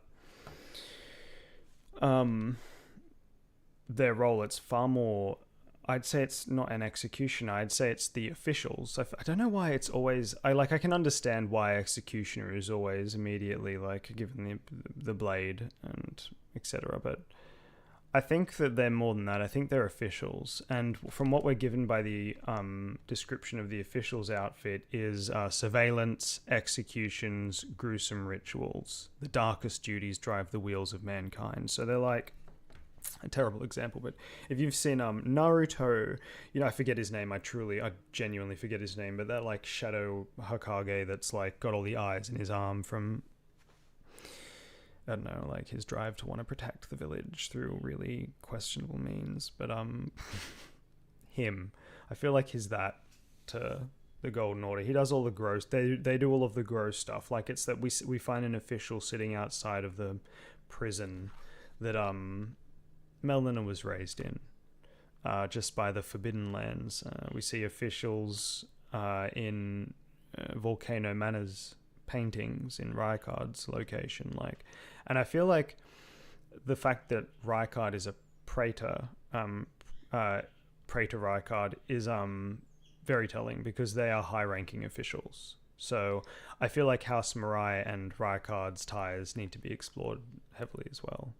their role, it's far more. I'd say it's not an executioner. I'd say it's the officials. I don't know why it's always. I can understand why executioner is always immediately like given the blade and etc. But I think that they're more than that. I think they're officials, and from what we're given by the description of the officials' outfit is surveillance, executions, gruesome rituals. The darkest duties drive the wheels of mankind. So they're like a terrible example, but if you've seen Naruto, you know, I forget his name. I genuinely forget his name, but that like shadow Hokage that's like got all the eyes in his arm from, I don't know, like his drive to want to protect the village through really questionable means. But him, I feel like he's that to the Golden Order. He does all the gross. They do all of the gross stuff. Like it's that we find an official sitting outside of the prison that Melina was raised in, just by the Forbidden Lands. We see officials in Volcano Manor's paintings in Rykard's location, like, and I feel like the fact that Rykard is a praetor, Praetor Rykard, is very telling because they are high-ranking officials. So I feel like House Mirai and Rykard's ties need to be explored heavily as well.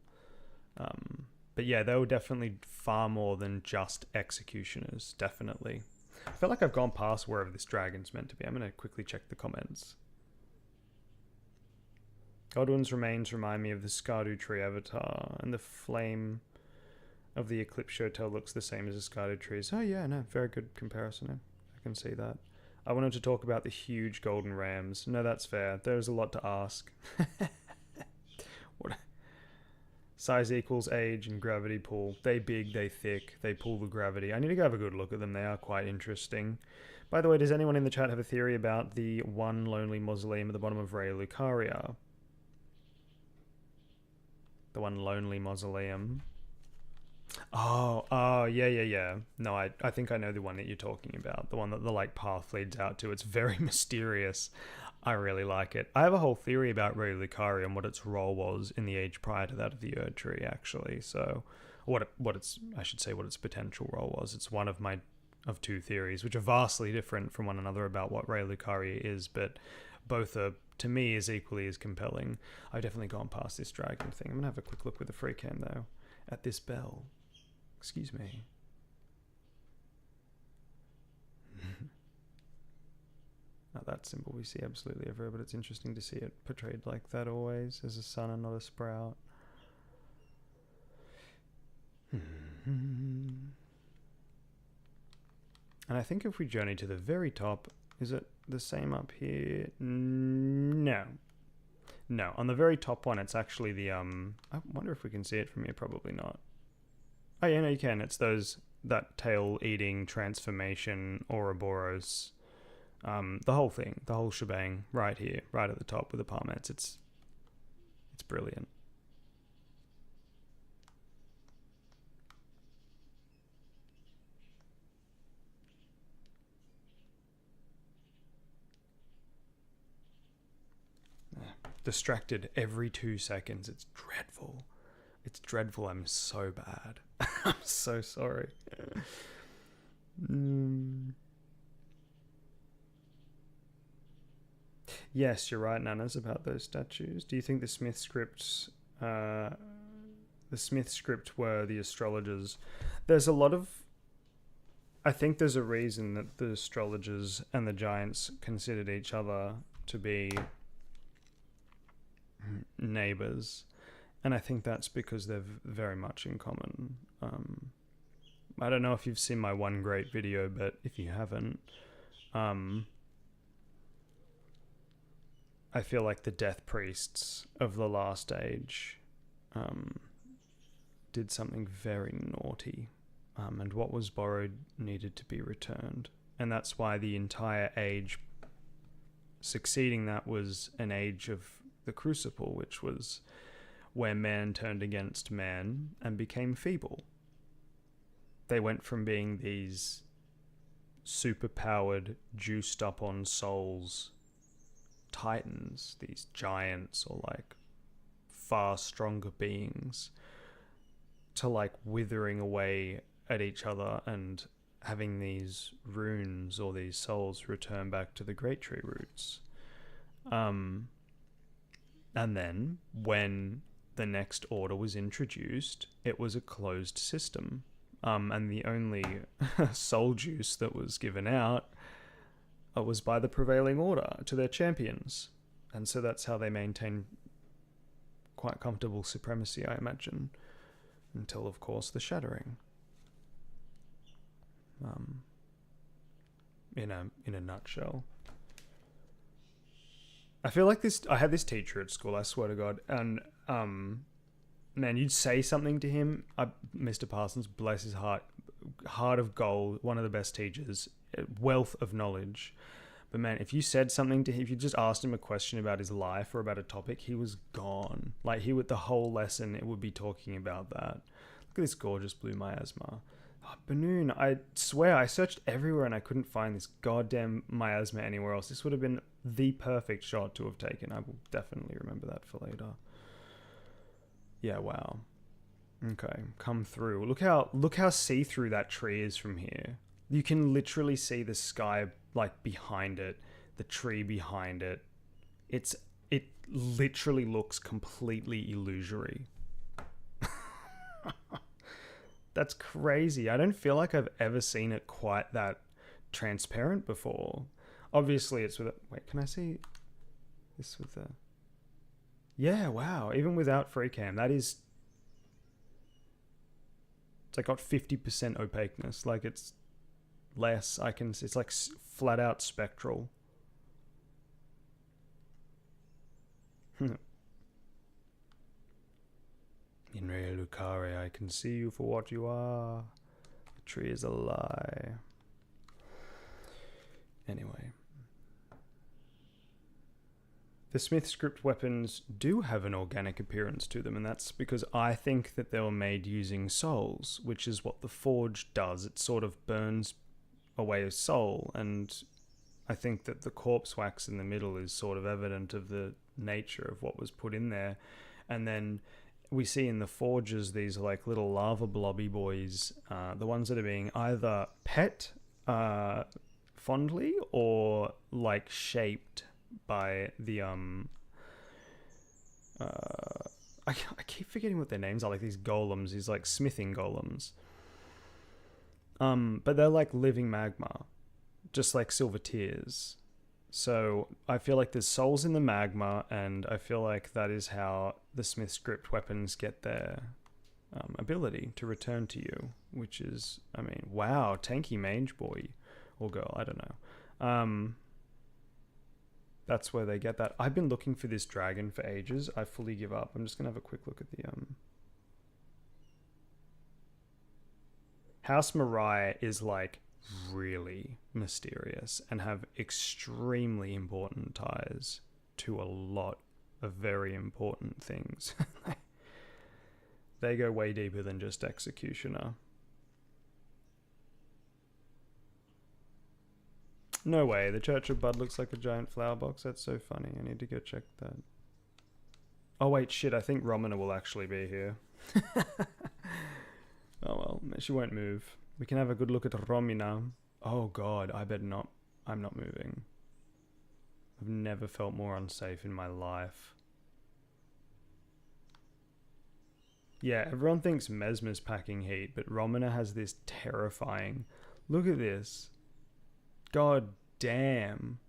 But yeah, they were definitely far more than just executioners, definitely. I feel like I've gone past wherever this dragon's meant to be. I'm going to quickly check the comments. Godwin's remains remind me of the Skardu tree avatar, and the flame of the Eclipse Hotel looks the same as the Skardu trees. Oh yeah, no, very good comparison. I can see that. I wanted to talk about the huge golden rams. No, that's fair. There's a lot to ask. What? Size equals age and gravity pull. They big, they thick, they pull the gravity. I need to go have a good look at them. They are quite interesting. By the way, does anyone in the chat have a theory about the one lonely mausoleum at the bottom of Ray Lucaria? The one Lonely Mausoleum. Oh, yeah. No, I think I know the one that you're talking about. The one that the like path leads out to. It's very mysterious. I really like it. I have a whole theory about Ray Lucari and what its role was in the age prior to that of the Erd Tree, actually. So, what its I should say what its potential role was. It's one of my two theories, which are vastly different from one another about what Ray Lucari is, but both are to me is equally as compelling. I've definitely gone past this dragon thing. I'm gonna have a quick look with the Freecam though at this bell. Excuse me. Not that symbol we see absolutely everywhere, but it's interesting to see it portrayed like that always, as a sun and not a sprout. And I think if we journey to the very top, is it the same up here? No. No, on the very top one, it's actually the, I wonder if we can see it from here, probably not. Oh yeah, no, you can. It's that tail-eating transformation Ouroboros. The whole thing, the whole shebang, right here, right at the top with the palmettes. It's brilliant. Distracted every 2 seconds. It's dreadful. It's dreadful. I'm so bad. I'm so sorry. Yes, you're right, Nanas, about those statues. Do you think the Smith scripts, were the astrologers? There's a lot of. I think there's a reason that the astrologers and the giants considered each other to be neighbors, and I think that's because they're very much in common. I don't know if you've seen my one great video, but if you haven't, I feel like the death priests of the last age did something very naughty, and what was borrowed needed to be returned, and that's why the entire age succeeding that was an age of the Crucible, which was where man turned against man and became feeble. They went from being these super-powered, juiced up on souls titans, these giants or like far stronger beings, to like withering away at each other and having these runes or these souls return back to the Great Tree roots. And then when the next order was introduced, it was a closed system. And the only soul juice that was given out was by the prevailing order to their champions. And so that's how they maintain quite comfortable supremacy, I imagine, until, of course, the shattering. In a nutshell. I feel like I had this teacher at school, I swear to God, and man, you'd say something to him, Mr. Parsons, bless his heart of gold, one of the best teachers, wealth of knowledge. But man, if you said something to him, if you just asked him a question about his life or about a topic, he was gone. Like the whole lesson, it would be talking about that. Look at this gorgeous blue miasma. Oh, Banoon, I swear I searched everywhere and I couldn't find this goddamn miasma anywhere else. This would have been the perfect shot to have taken. I will definitely remember that for later. Yeah, wow. Okay, come through. Look how see-through that tree is from here. You can literally see the sky like behind it, the tree behind it. It literally looks completely illusory. That's crazy. I don't feel like I've ever seen it quite that transparent before. Obviously, it's with wait, can I see this with the... Yeah, wow. Even without Freecam, that is... It's like got 50% opaqueness. Like it's less. It's like flat out spectral. In Re Lucare, I can see you for what you are. The tree is a lie. Anyway. The Smith script weapons do have an organic appearance to them, and that's because I think that they were made using souls, which is what the forge does. It sort of burns away a soul, and I think that the corpse wax in the middle is sort of evident of the nature of what was put in there. And then we see in the forges these like little lava blobby boys, the ones that are being either pet fondly or like shaped by the I keep forgetting what their names are, like these golems, these like smithing golems. But they're like living magma, just like silver tears. So I feel like there's souls in the magma, and I feel like that is how the Smith script weapons get their ability to return to you, which is, I mean, wow, tanky mage boy or girl, I don't know. That's where they get that. I've been looking for this dragon for ages. I fully give up. I'm just gonna have a quick look at the House Mirai is like really mysterious and have extremely important ties to a lot of very important things. They go way deeper than just Executioner. No way, the Church of Bud looks like a giant flower box. That's so funny. I need to go check that. Oh wait, shit, I think Romana will actually be here. Oh well, she won't move. We can have a good look at Romina. Oh god, I bet not. I'm not moving. I've never felt more unsafe in my life. Yeah, everyone thinks Mesmer's packing heat, but Romana has this terrifying... Look at this. God damn.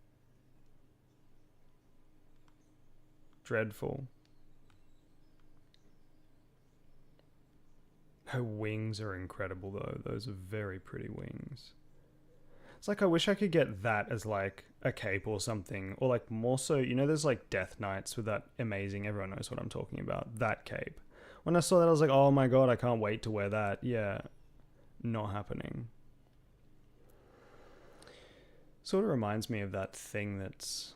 Dreadful. Her wings are incredible though. Those are very pretty wings. It's like I wish I could get that as like a cape or something. Or like more so, you know there's like Death Knights with that amazing, everyone knows what I'm talking about, that cape. When I saw that I was like, oh my god, I can't wait to wear that. Yeah, not happening. Sort of reminds me of that thing that's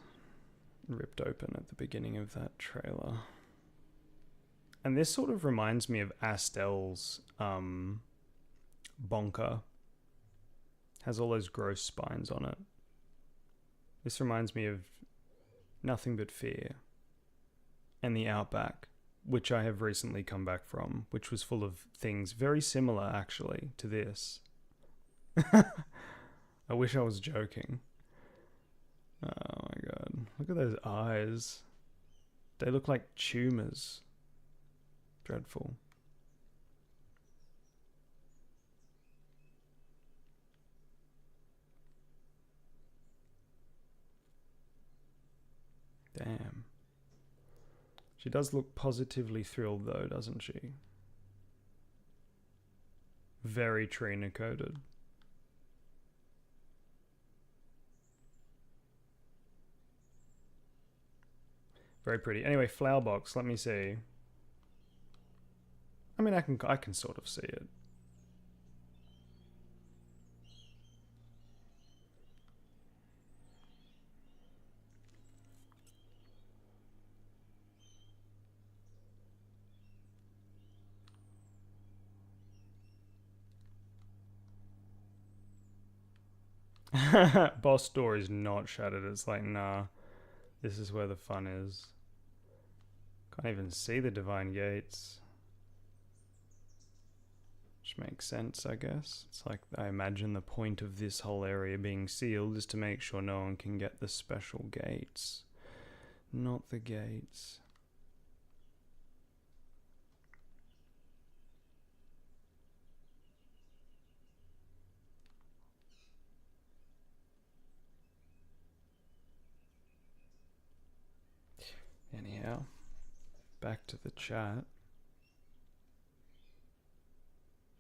ripped open at the beginning of that trailer. And this sort of reminds me of Astel's Bonker. Has all those gross spines on it. This reminds me of Nothing But Fear and the Outback, which I have recently come back from, which was full of things very similar actually to this. I wish I was joking. Oh my god. Look at those eyes. They look like tumors. Dreadful. Damn. She does look positively thrilled though, doesn't she? Very Trina coded. Very pretty. Anyway, flower box, let me see. I mean, I can sort of see it. Boss door is not shattered. It's like, nah, this is where the fun is. Can't even see the divine gates. Which makes sense, I guess. It's like, I imagine the point of this whole area being sealed is to make sure no one can get the special gates. Not the gates. Anyhow, back to the chat.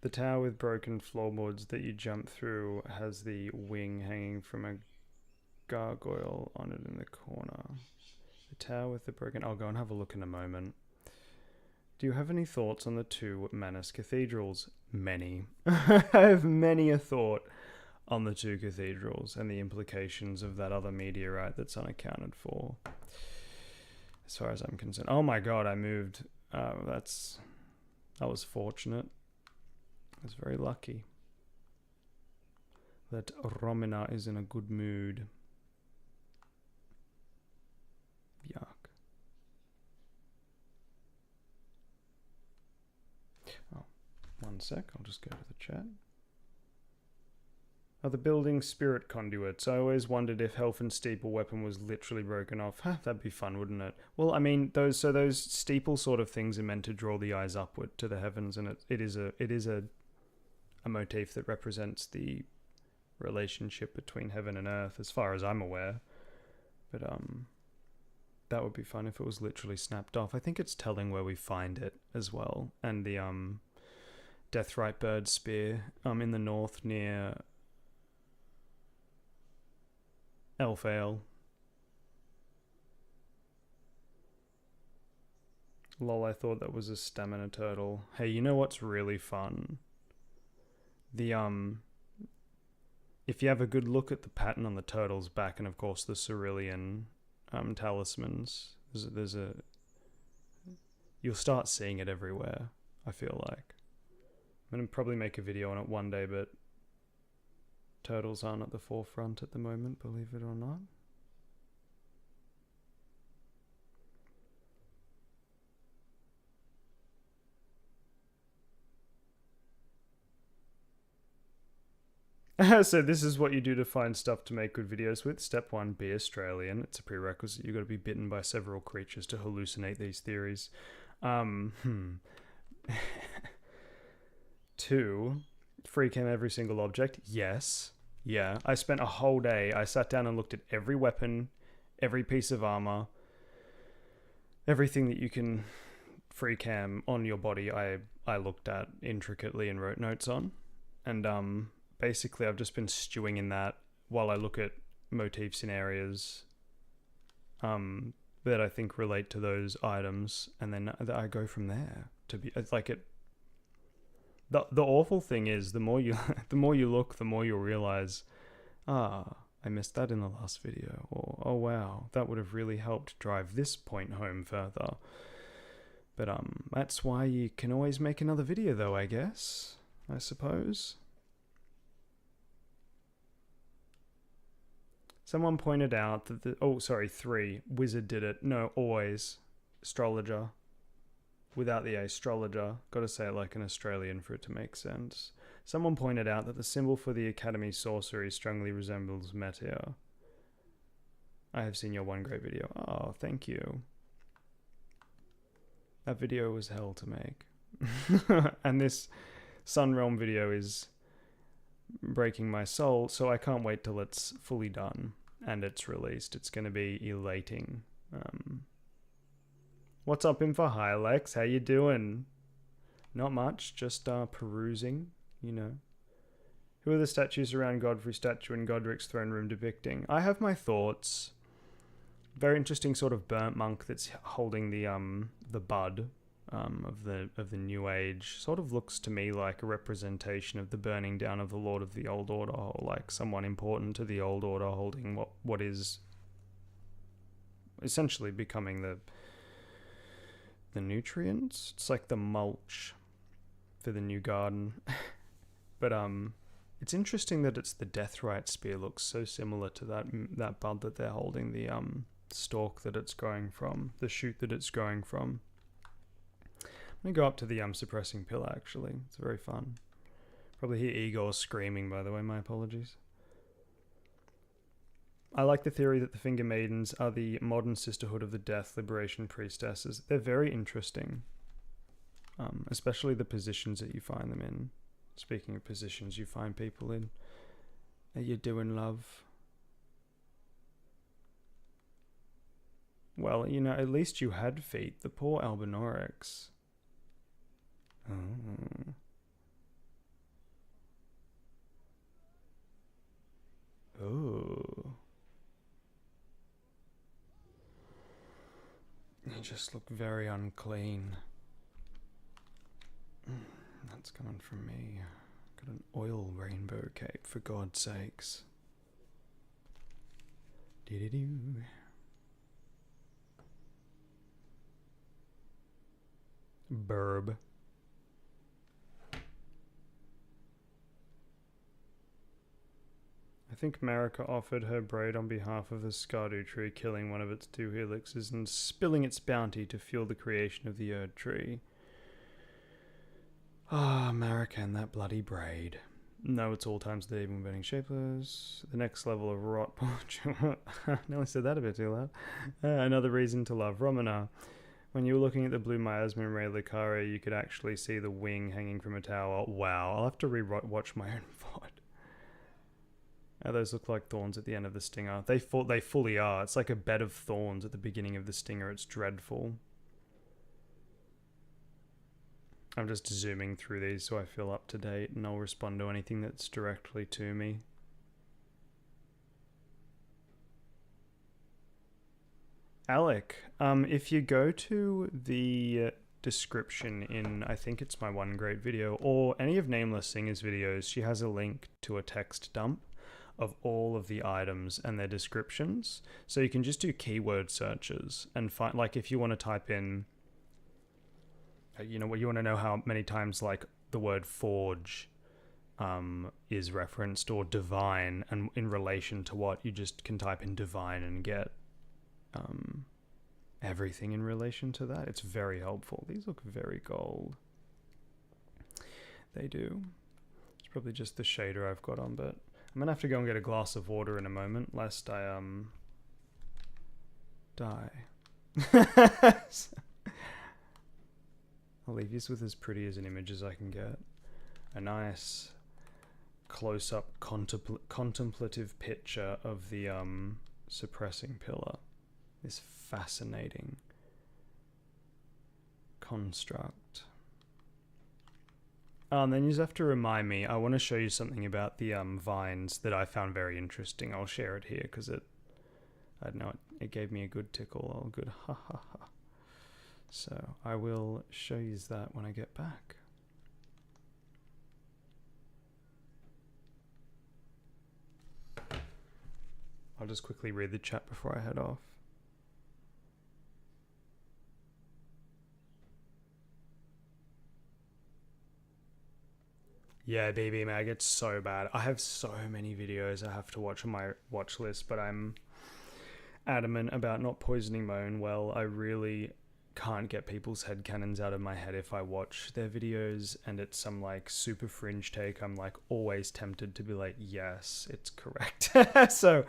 The tower with broken floorboards that you jump through has the wing hanging from a gargoyle on it in the corner. The tower with the broken... I'll go and have a look in a moment. Do you have any thoughts on the two Manus cathedrals? Many. I have many a thought on the two cathedrals and the implications of that other meteorite that's unaccounted for. as far as I'm concerned. Oh my god, I moved. That was fortunate. I was very lucky that Romina is in a good mood. Yuck. Oh, one sec. I'll just go to the chat. Are the buildings spirit conduits? I always wondered if Helfen steeple weapon was literally broken off. That'd be fun, wouldn't it? Well, I mean, those steeple sort of things are meant to draw the eyes upward to the heavens, and it is a motif that represents the relationship between heaven and earth, as far as I'm aware. But that would be fun if it was literally snapped off. I think it's telling where we find it as well, and the Deathrite bird spear in the north near Elfale. Lol, I thought that was a stamina turtle. Hey, you know what's really fun? The if you have a good look at the pattern on the turtle's back, and of course the cerulean talismans, there's a you'll start seeing it everywhere, I feel like. I'm gonna probably make a video on it one day, but turtles aren't at the forefront at the moment, believe it or not. So this is what you do to find stuff to make good videos with. Step 1, be Australian. It's a prerequisite. You've got to be bitten by several creatures to hallucinate these theories. 2, Freecam every single object. Yes. Yeah. I spent a whole day. I sat down and looked at every weapon, every piece of armor, everything that you can Freecam on your body. I looked at intricately and wrote notes on. And basically I've just been stewing in that while I look at motifs in areas that I think relate to those items, and then I go from there. It's like it. The awful thing is, the more you look, the more you'll realize, I missed that in the last video, or oh wow, that would have really helped drive this point home further. But that's why you can always make another video, though, I guess. I suppose. Someone pointed out that 3, wizard did it. No, always. Astrologer. Without the astrologer. Gotta say it like an Australian for it to make sense. Someone pointed out that the symbol for the Academy's sorcery strongly resembles Meteor. I have seen your one great video. Oh, thank you. That video was hell to make. And this Sunrealm video is breaking my soul, so I can't wait till it's fully done and it's released. It's going to be elating. What's up, Info? Hi, Lex. How you doing? Not much, just perusing, you know. Who are the statues around Godfrey's statue in Godric's throne room depicting? I have my thoughts. Very interesting sort of burnt monk that's holding the bud of the New Age. Sort of looks to me like a representation of the burning down of the Lord of the Old Order, or like someone important to the Old Order holding what is essentially becoming the nutrients. It's like the mulch for the new garden. But it's interesting that it's the Deathrite spear looks so similar to that bud that they're holding, the stalk that it's growing from, the shoot that it's growing from. I'm gonna go up to the suppressing pillar, actually. It's very fun. Probably hear Igor screaming, by the way, my apologies. I like the theory that the Finger Maidens are the modern sisterhood of the Death Liberation Priestesses. They're very interesting. Especially the positions that you find them in. Speaking of positions you find people in. Are you doing, love? Well, you know, at least you had feet. The poor Albinorix. Oh. Oh. You just look very unclean. That's coming from me. Got an oil rainbow cape, for God's sakes. Dee-dee-doo. Burb. I think Marika offered her braid on behalf of the Skardu tree, killing one of its 2 helixes and spilling its bounty to fuel the creation of the Erd tree. Ah, Marika and that bloody braid. No, it's all times the even burning shapeless. The next level of rot. Nearly said that a bit too loud. Another reason to love Romana. When you were looking at the blue miasma in Ray Lucaria, you could actually see the wing hanging from a tower. Wow, I'll have to re-watch my own VOD. Those look like thorns at the end of the stinger. They fully are. It's like a bed of thorns at the beginning of the stinger. It's dreadful. I'm just zooming through these so I feel up to date, and I'll respond to anything that's directly to me. Alec, if you go to the description in, I think it's my One Great video, or any of Nameless Singer's videos, she has a link to a text dump of all of the items and their descriptions. So you can just do keyword searches and find, like, if you want to type in, you know, what you want to know how many times, like, the word forge is referenced, or divine, and in relation to what, you just can type in divine and get everything in relation to that. It's very helpful. These look very gold. They do. It's probably just the shader I've got on, but I'm gonna have to go and get a glass of water in a moment, lest I die. I'll leave this with as pretty as an image as I can get. A nice close-up contemplative picture of the suppressing pillar. This fascinating construct. And then you just have to remind me, I want to show you something about the vines that I found very interesting. I'll share it here because I don't know, it gave me a good tickle, or a good ha ha ha. So I will show you that when I get back. I'll just quickly read the chat before I head off. Yeah, BB Mag, it's so bad. I have so many videos I have to watch on my watch list, but I'm adamant about not poisoning my own well. I really can't get people's headcanons out of my head if I watch their videos and it's some like super fringe take. I'm like always tempted to be like, yes, it's correct. So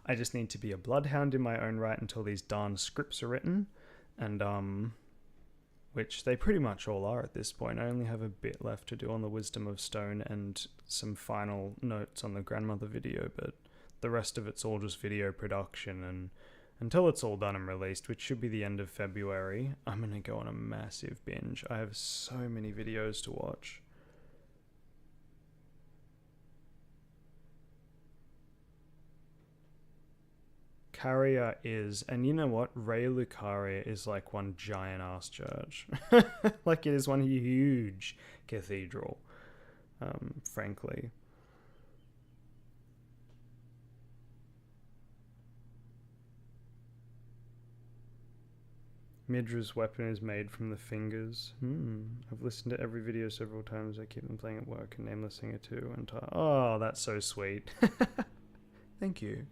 I just need to be a bloodhound in my own right until these darn scripts are written, and which they pretty much all are at this point. I only have a bit left to do on the Wisdom of Stone and some final notes on the grandmother video, but the rest of it's all just video production, and until it's all done and released, which should be the end of February, I'm gonna go on a massive binge. I have so many videos to watch. Caria is, and you know what? Ray Lucaria is like one giant ass church. Like it is one huge cathedral, frankly. Midra's weapon is made from the fingers. I've listened to every video several times. I keep them playing at work, and Nameless Singer too. And oh, that's so sweet. Thank you.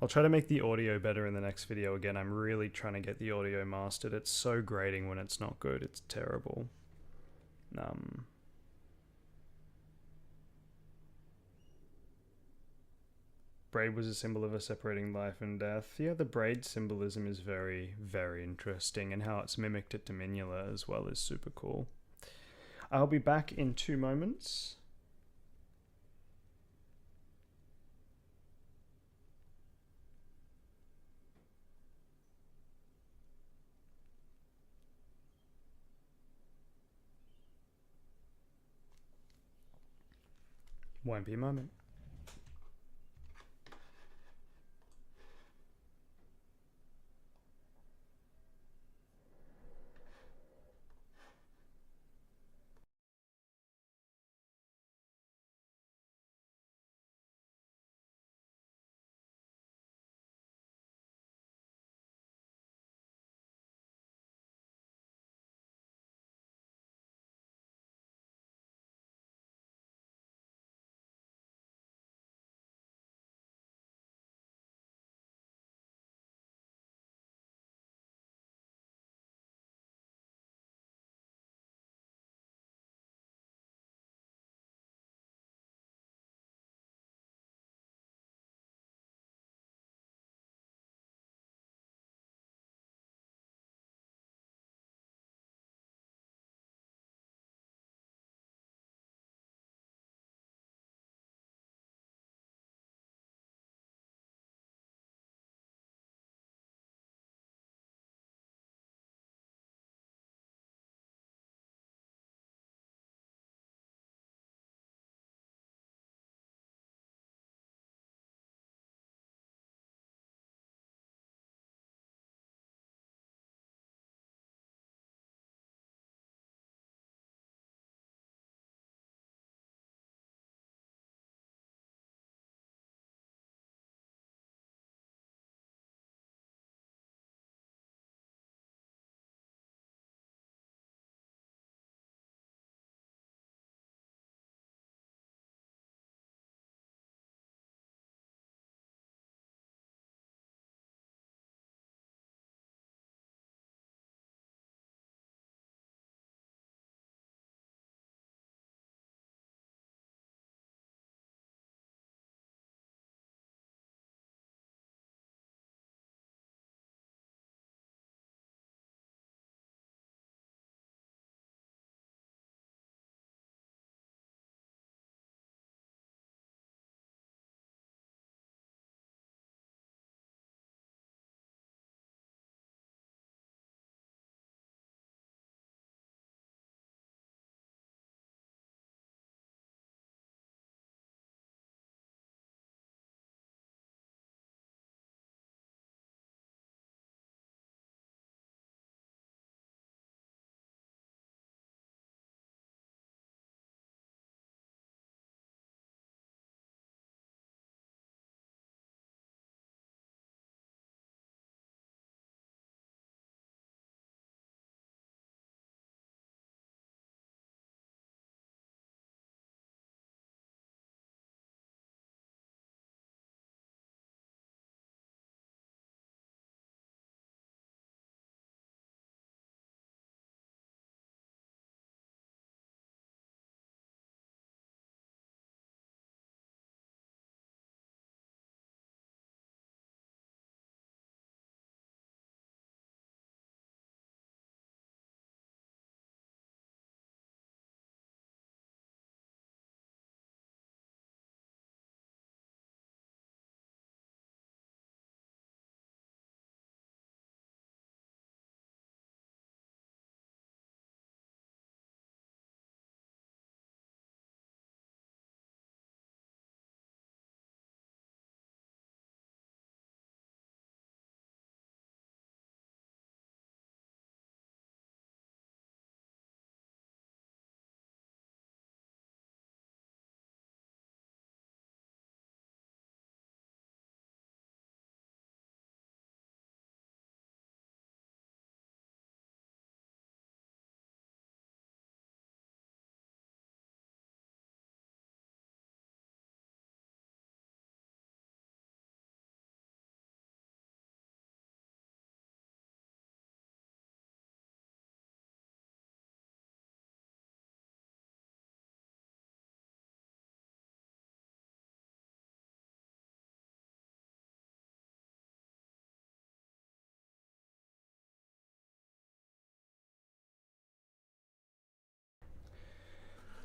I'll try to make the audio better in the next video again. I'm really trying to get the audio mastered. It's so grating when it's not good. It's terrible. Braid was a symbol of a separating life and death. Yeah, the braid symbolism is very, very interesting, and how it's mimicked at Dominula as well is super cool. I'll be back in 2 moments. Won't be a moment.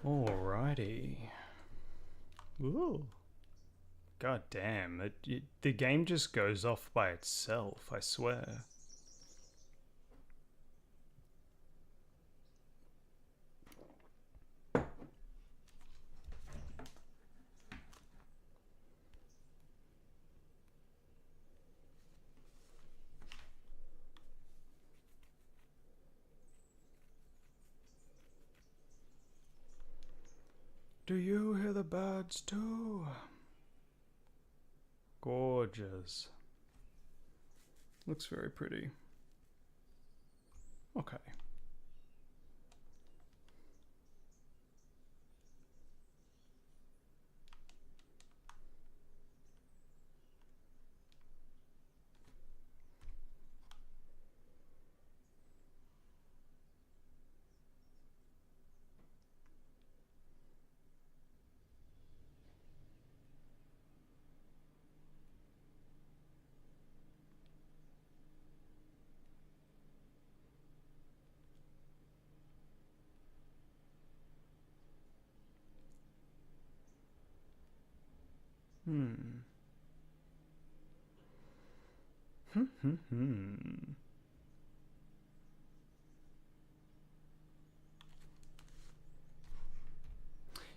Alrighty. Ooh. God damn, the game just goes off by itself, I swear. Do you hear the birds too? Gorgeous. Looks very pretty. Okay.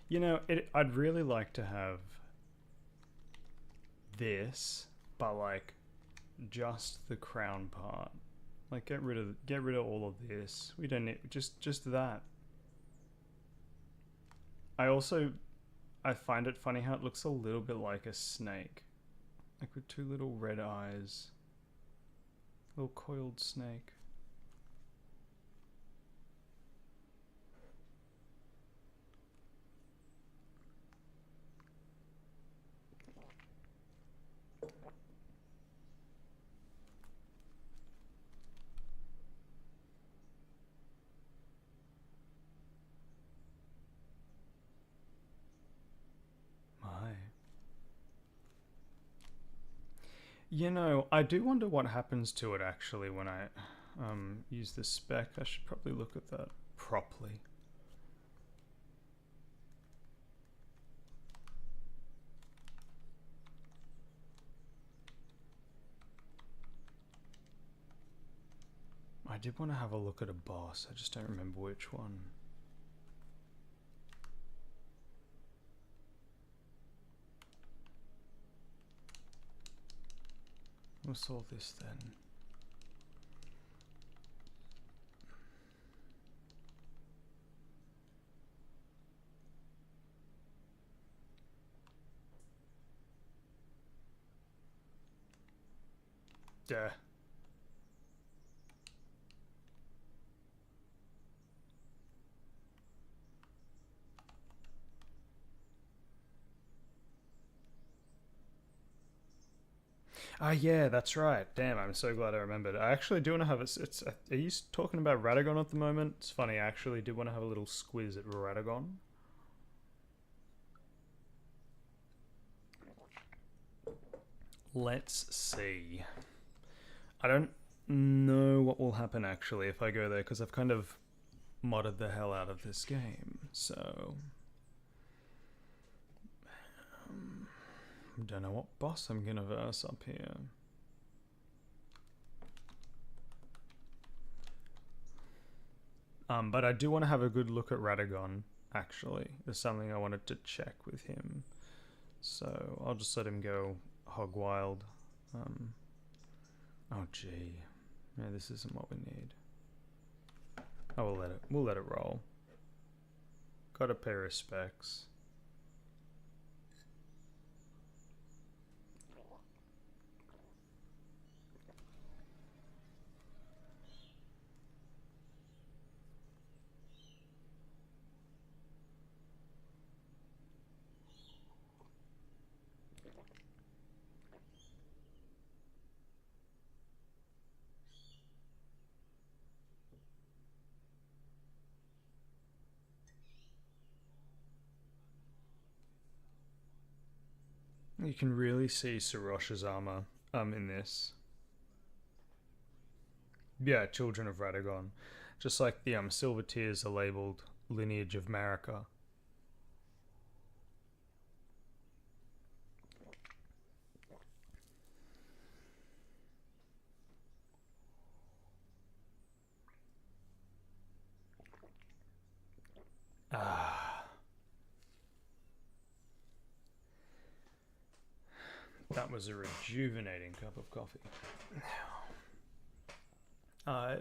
You know, I'd really like to have this, but like just the crown part. Like get rid of all of this. We don't need just that. I find it funny how it looks a little bit like a snake. Like with two little red eyes. Little coiled snake. You know, I do wonder what happens to it actually when I use the spec. I should probably look at that properly. I did want to have a look at a boss. I just don't remember which one. What's all this then? Duh. Ah, yeah, that's right. Damn, I'm so glad I remembered. I actually do want to have it's. Are you talking about Radagon at the moment? It's funny. I actually do want to have a little squiz at Radagon. Let's see. I don't know what will happen actually if I go there because I've kind of modded the hell out of this game. So don't know what boss I'm gonna verse up here. But I do want to have a good look at Radagon, actually. There's something I wanted to check with him. So I'll just let him go hog wild. Oh gee. Yeah, this isn't what we need. Oh, we'll let it roll. Gotta pay respects. You can really see Sarosh's armor in this. Yeah, Children of Radagon. Just like the Silver Tears are labeled Lineage of Marika. That was a rejuvenating cup of coffee. I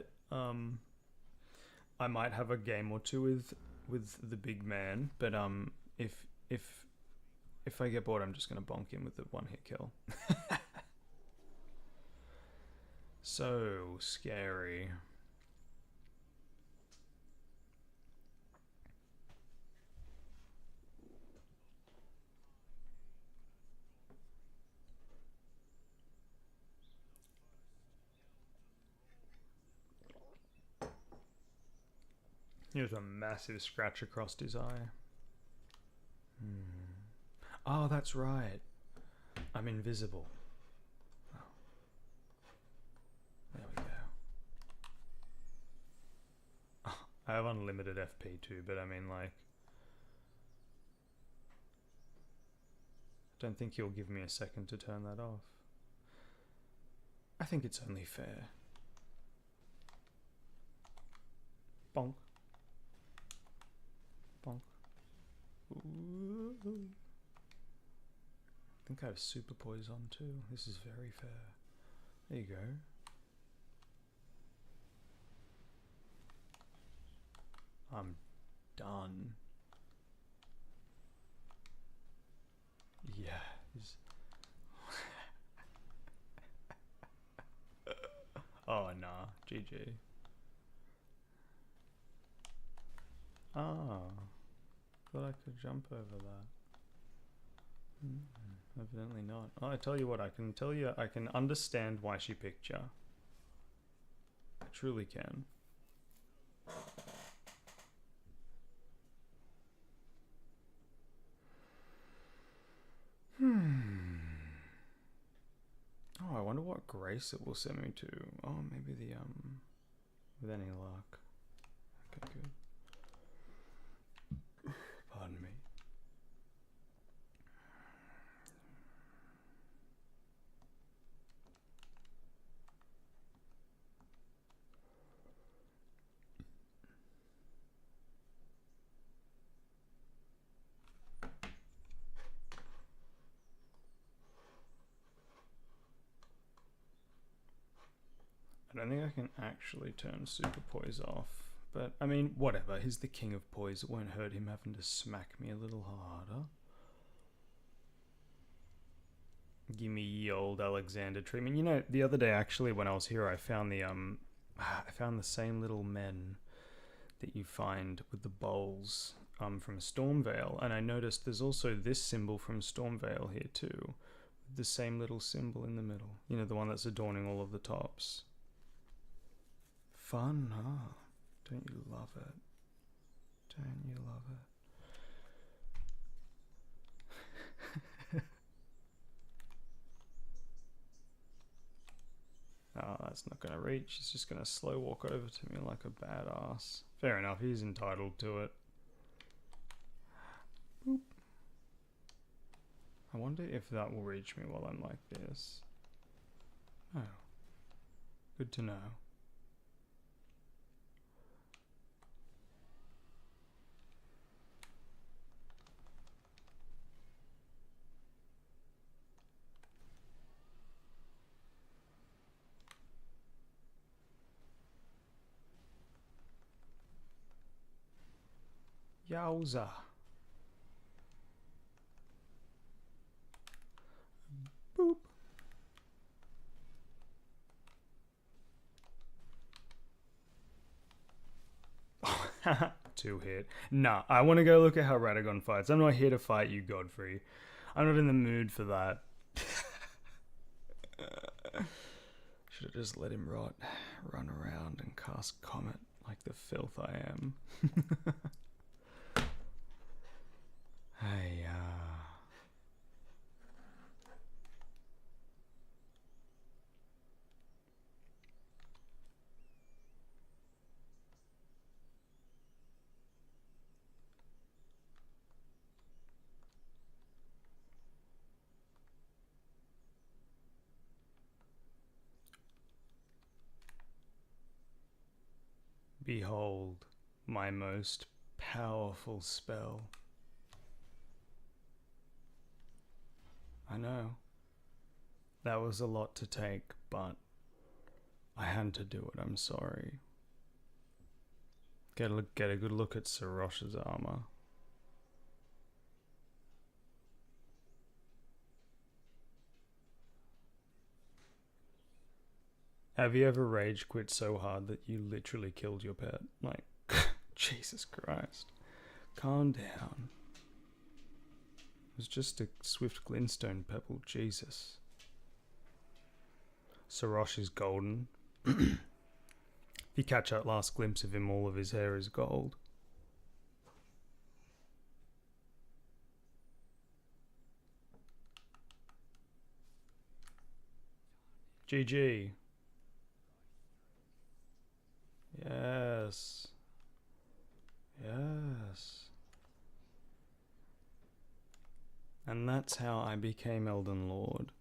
might have a game or two with the big man, but if I get bored, I'm just gonna bonk him with the one hit kill. So scary. Here's a massive scratch across his eye. Oh, that's right. I'm invisible. Oh. There we go. Oh, I have unlimited FP too, but I mean, like, I don't think he'll give me a second to turn that off. I think it's only fair. Bonk. Bonk. Ooh. I think I have super poise on too. This is very fair. There you go. I'm done. Yeah. Oh nah. GG. Ah. Thought I could jump over that. Evidently not. Oh, I tell you what, I can tell you, I can understand why she picked you. I truly can. Oh, I wonder what grace it will send me to. Oh, maybe the, with any luck. Okay, good. Pardon me. I don't think I can actually turn super poise off, but I mean, whatever. He's the king of poise. It won't hurt him having to smack me a little harder. Give me ye old Alexander treatment. You know, the other day actually, when I was here, I found the same little men that you find with the bowls from Stormvale, and I noticed there's also this symbol from Stormvale here too, the same little symbol in the middle. You know, the one that's adorning all of the tops. Fun, huh? Don't you love it? Don't you love it? Oh, that's not gonna reach. He's just gonna slow walk over to me like a badass. Fair enough, he's entitled to it. Boop. I wonder if that will reach me while I'm like this. Oh. Good to know. Yowza. Boop. Two hit. Nah, I want to go look at how Radagon fights. I'm not here to fight you, Godfrey. I'm not in the mood for that. Should have just let him run around and cast Comet like the filth I am. Hey, Behold my most powerful spell. I know. That was a lot to take, but I had to do it. I'm sorry. Get a good look at Sarosh's armor. Have you ever rage quit so hard that you literally killed your pet? Like, Jesus Christ. Calm down. It was just a swift glintstone pebble. Jesus. Sarosh is golden. If you catch that last glimpse of him, all of his hair is gold. GG. Yes. Yes. And that's how I became Elden Lord.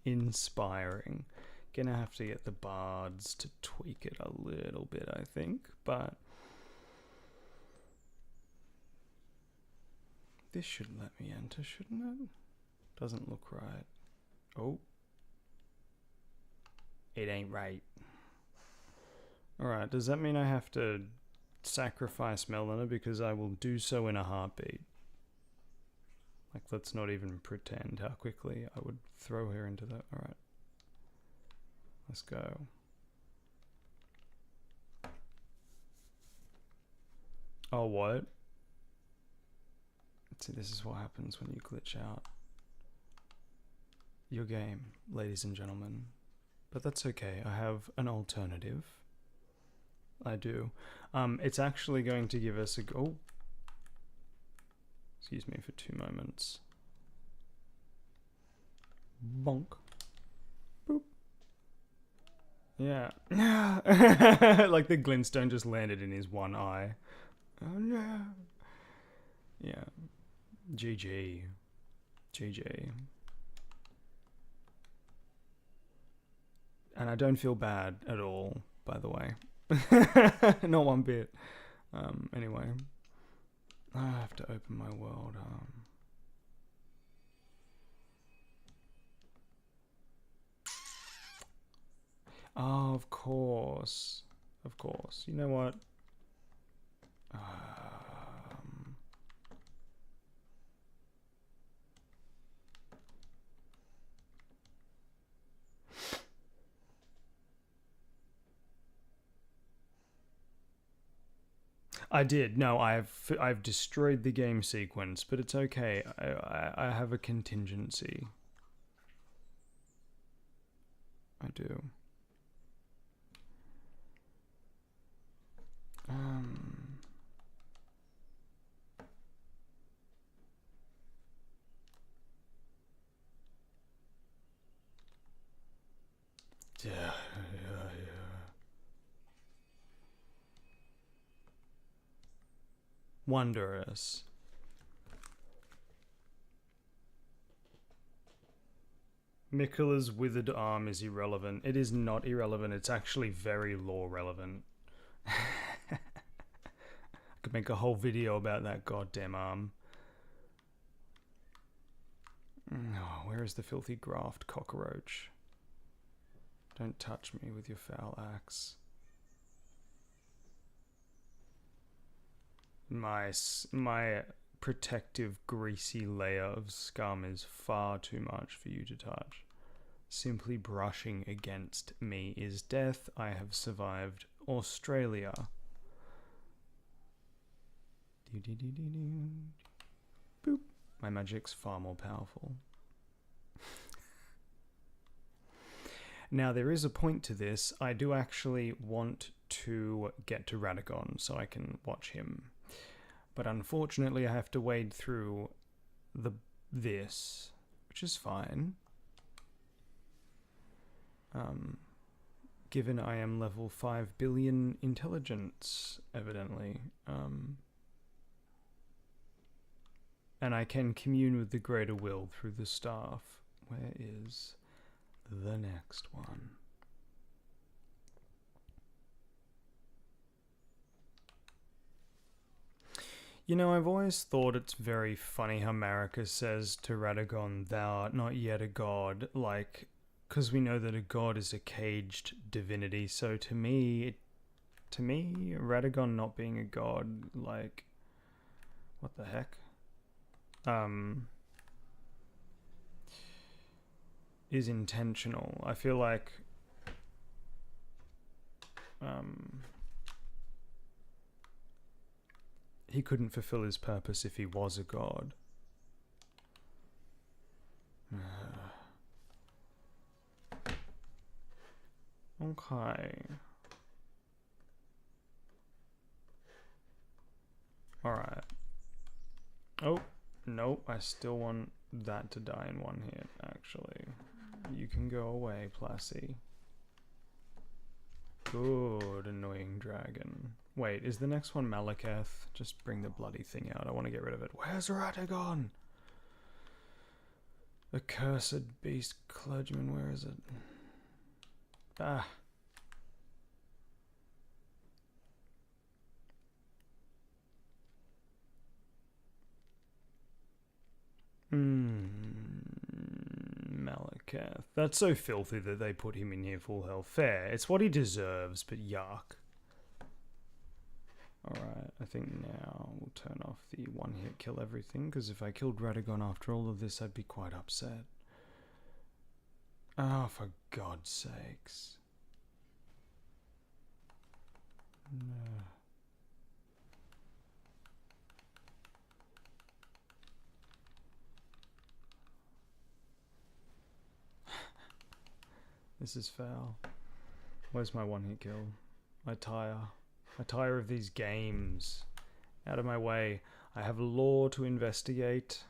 Inspiring. Gonna have to get the bards to tweak it a little bit, I think, but this should let me enter, shouldn't it? Doesn't look right. Oh. It ain't right. Alright, does that mean I have to sacrifice Melina? Because I will do so in a heartbeat. Like, let's not even pretend how quickly I would throw her into that. Alright. Let's go. Oh, what? See, this is what happens when you glitch out your game, ladies and gentlemen. But that's okay. I have an alternative. I do. It's actually going to give us a go. Excuse me for 2 moments. Bonk. Boop. Yeah. Like the glintstone just landed in his one eye. Oh no. Yeah. GG. GG. And I don't feel bad at all, by the way. Not one bit. Anyway. I have to open my world. Oh, of course. Of course. You know what? I did. No, I've destroyed the game sequence, but it's okay. I have a contingency. I do. Yeah. Wondrous. Miquella's withered arm is irrelevant. It is not irrelevant. It's actually very lore relevant. I could make a whole video about that goddamn arm. Oh, where is the filthy graft cockroach? Don't touch me with your foul axe. My protective greasy layer of scum is far too much for you to touch. Simply brushing against me is death. I have survived Australia. Boop. My magic's far more powerful. Now, there is a point to this. I do actually want to get to Radagon so I can watch him. But unfortunately, I have to wade through this, which is fine. Given I am level 5 billion intelligence, evidently. And I can commune with the greater will through the staff. Where is the next one? You know, I've always thought it's very funny how Marika says to Radagon, "Thou art not yet a god," like, because we know that a god is a caged divinity. So to me, Radagon not being a god, like, what the heck? Is intentional. I feel like he couldn't fulfill his purpose if he was a god. Okay. Alright. Oh, nope. I still want that to die in one hit, actually. You can go away, Plassy. Good, annoying dragon. Wait, is the next one Malekith? Just bring the bloody thing out. I want to get rid of it. Where's Radagon? Accursed beast clergyman, where is it? Ah. Malekith. That's so filthy that they put him in here full health. Fair. It's what he deserves, but yuck. Alright, I think now we'll turn off the one-hit kill everything, because if I killed Radagon after all of this, I'd be quite upset. Oh, for God's sakes. No. This is foul. Where's my one-hit kill? I tire of these games. Out of my way. I have lore to investigate.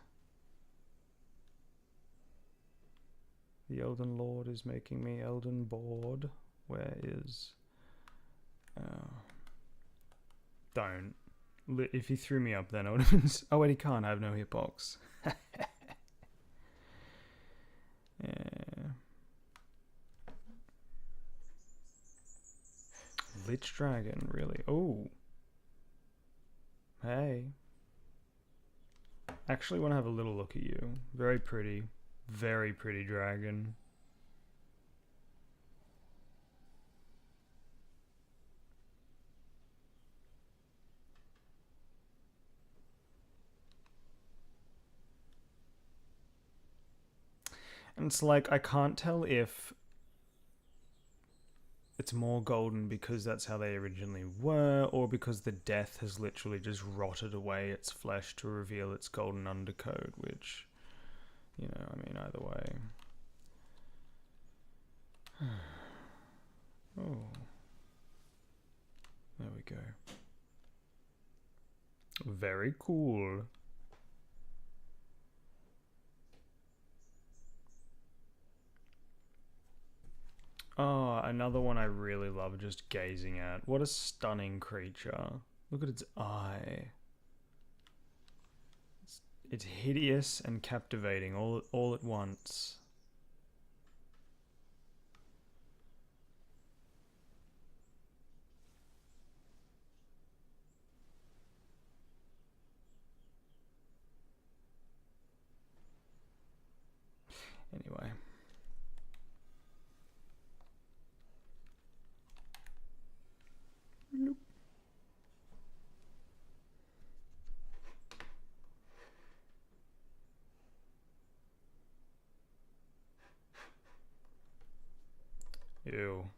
The Elden Lord is making me Elden bored. Where is... Don't. If he threw me up then I would have been... Oh wait, he can't. I have no hitbox. Yeah. Lich Dragon, really? Oh. Hey. Actually want to have a little look at you. Very pretty dragon. And it's like, I can't tell if it's more golden because that's how they originally were, or because the death has literally just rotted away its flesh to reveal its golden undercoat, which, you know, I mean, either way. Oh. There we go. Very cool. Oh, another one I really love just gazing at. What a stunning creature. Look at its eye. It's hideous and captivating all at once. Anyway. Nope. Ew.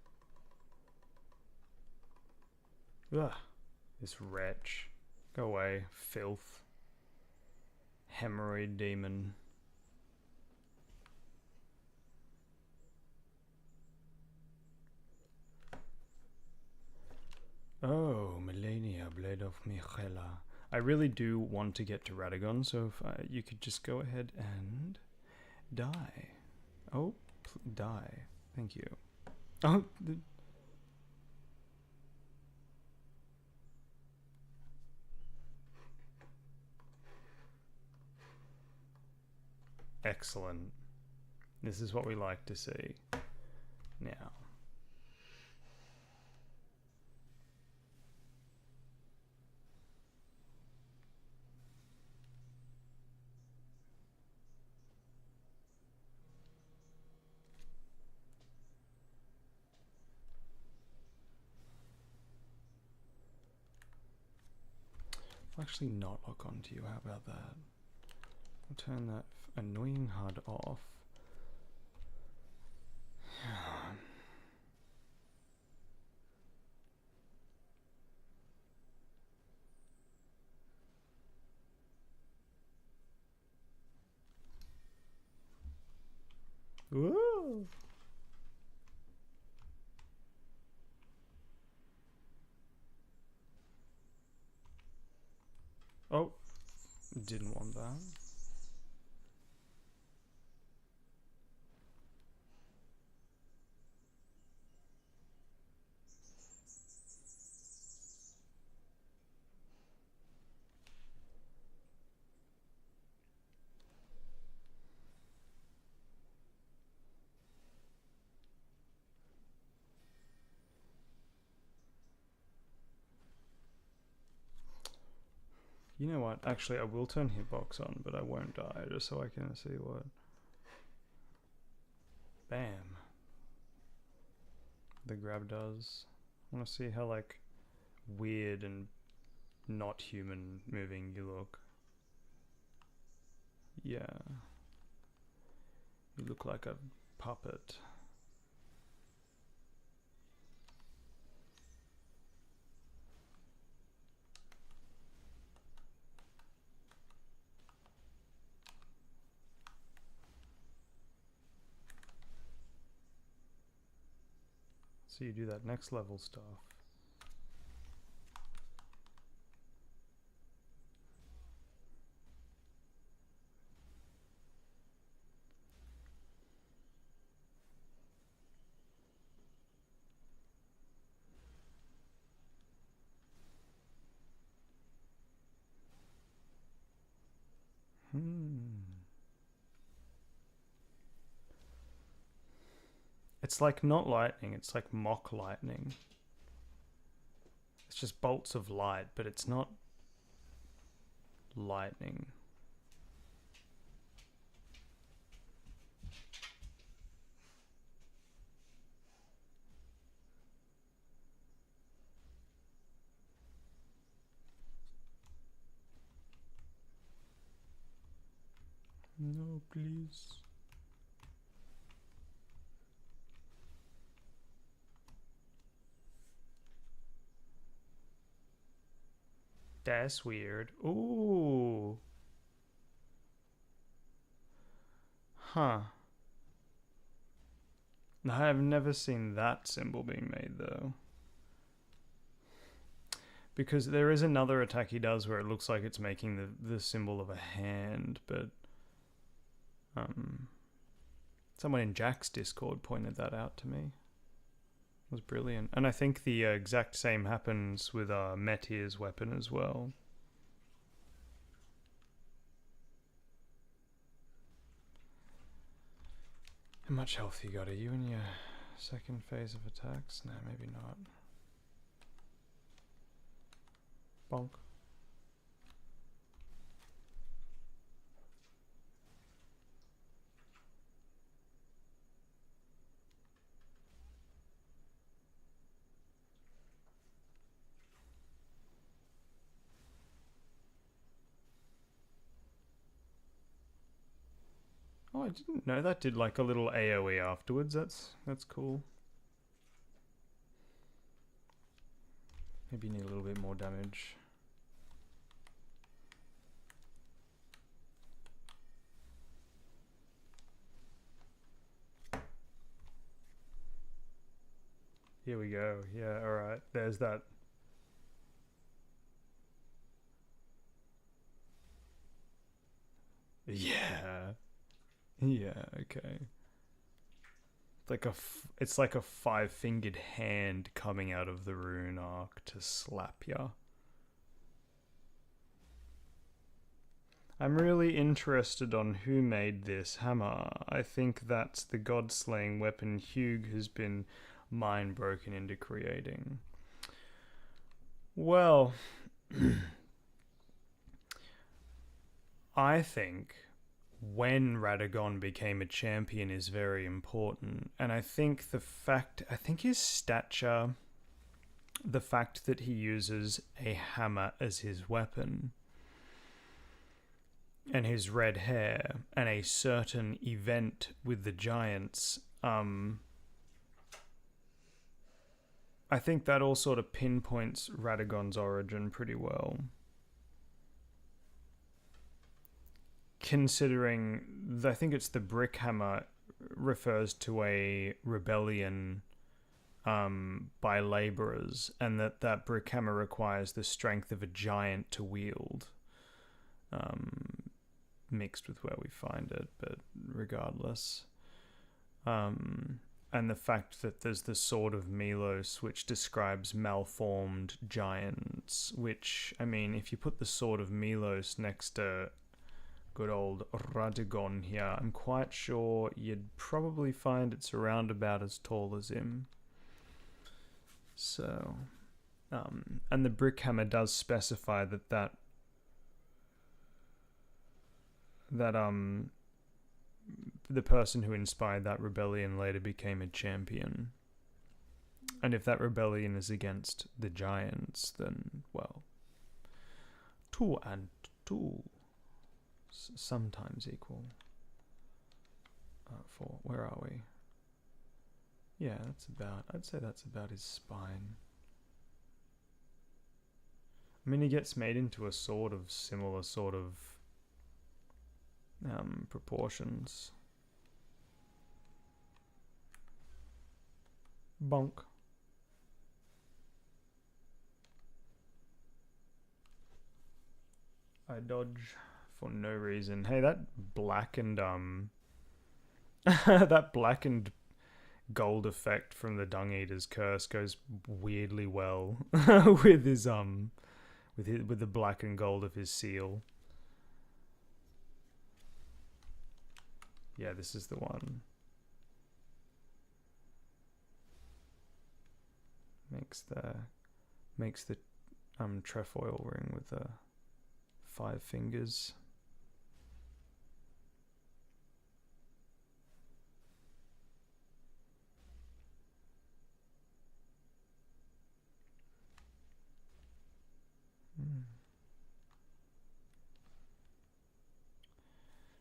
Ugh. This wretch. Go away. Filth. Hemorrhoid demon. Oh, Melania, Blade of Michela. I really do want to get to Radagon, so if you could just go ahead and die. Oh, die. Thank you. Oh, excellent. This is what we like to see. Now. actually not lock on to you. How about that? I'll turn that annoying HUD off. Woo! Oh, didn't want that. You know what? Actually, I will turn hitbox on, but I won't die, just so I can see what. Bam. The grab does. I want to see how, like, weird and not human moving you look. Yeah. You look like a puppet. So you do that next level stuff. It's like not lightning, it's like mock lightning. It's just bolts of light, but it's not lightning. No, please. That's weird. Ooh. Huh. I've never seen that symbol being made, though. Because there is another attack he does where it looks like it's making the symbol of a hand, but someone in Jack's Discord pointed that out to me. It was brilliant. And I think the exact same happens with Meteor's weapon as well. How much health you got? Are you in your second phase of attacks? No, maybe not. Bonk. Oh, I didn't know that did like a little AoE afterwards. That's cool. Maybe you need a little bit more damage. Here we go. Yeah, alright. There's that. Yeah. Yeah, okay. It's like a five-fingered hand coming out of the rune arc to slap ya. I'm really interested on who made this hammer. I think that's the god-slaying weapon Hugh has been mind broken into creating. Well, I think when Radagon became a champion is very important, and I think his stature the fact that he uses a hammer as his weapon, and his red hair, and a certain event with the giants, I think that all sort of pinpoints Radagon's origin pretty well. Considering, I think it's the brick hammer refers to a rebellion by laborers, and that brick hammer requires the strength of a giant to wield, mixed with where we find it, but regardless. And the fact that there's the Sword of Milos, which describes malformed giants, which, I mean, if you put the Sword of Milos next to good old Radagon here, I'm quite sure you'd probably find it's around about as tall as him. So, and the brick hammer does specify that the person who inspired that rebellion later became a champion. And if that rebellion is against the giants, then, well, 2 and 2 sometimes equal 4. Where are we? Yeah, I'd say that's about his spine. I mean, he gets made into a sword of similar sort of proportions. Bonk. I dodge for no reason. Hey, that blackened that blackened gold effect from the Dung Eater's curse goes weirdly well with his with the black and gold of his seal. Yeah, this is the one. Makes the trefoil ring with the 5 fingers.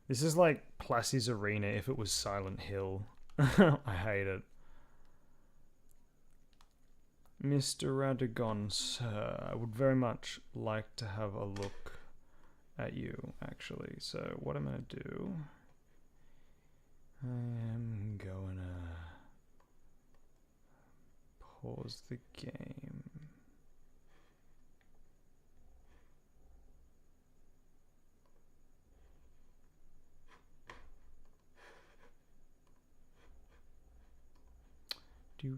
This is like Plassey's Arena if it was Silent Hill. I hate it. Mr. Radagon, sir, I would very much like to have a look at you, actually. So what I'm going to do, I am going to pause the game. Do.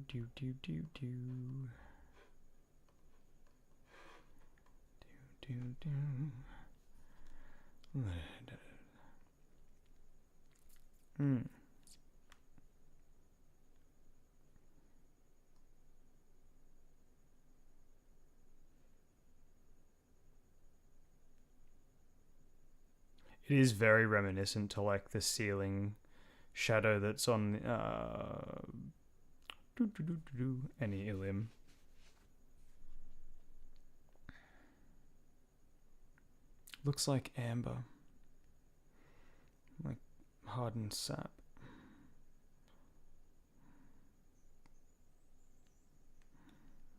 It is very reminiscent to like the ceiling shadow that's on any Ilium. Looks like amber, like hardened sap.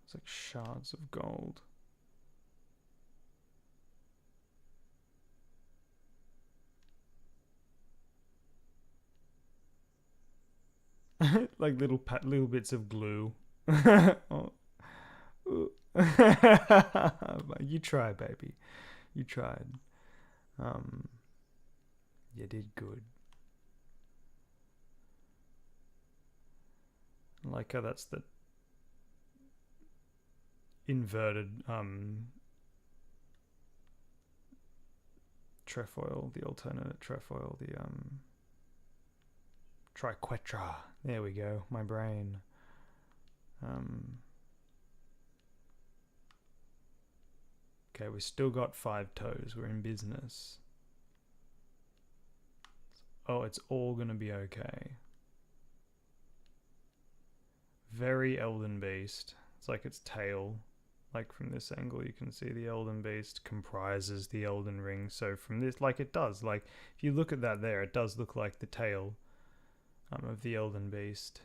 It's like shards of gold. Like little bits of glue. Oh. You tried, baby. You tried. You did good. I like how that's the inverted trefoil, the alternate trefoil, the triquetra. There we go. My brain. Okay, we still got 5 toes. We're in business. Oh, it's all gonna be okay. Very Elden Beast. It's like its tail. Like from this angle you can see the Elden Beast comprises the Elden Ring. So from this, like it does, like if you look at that there, it does look like the tail of the Elden Beast.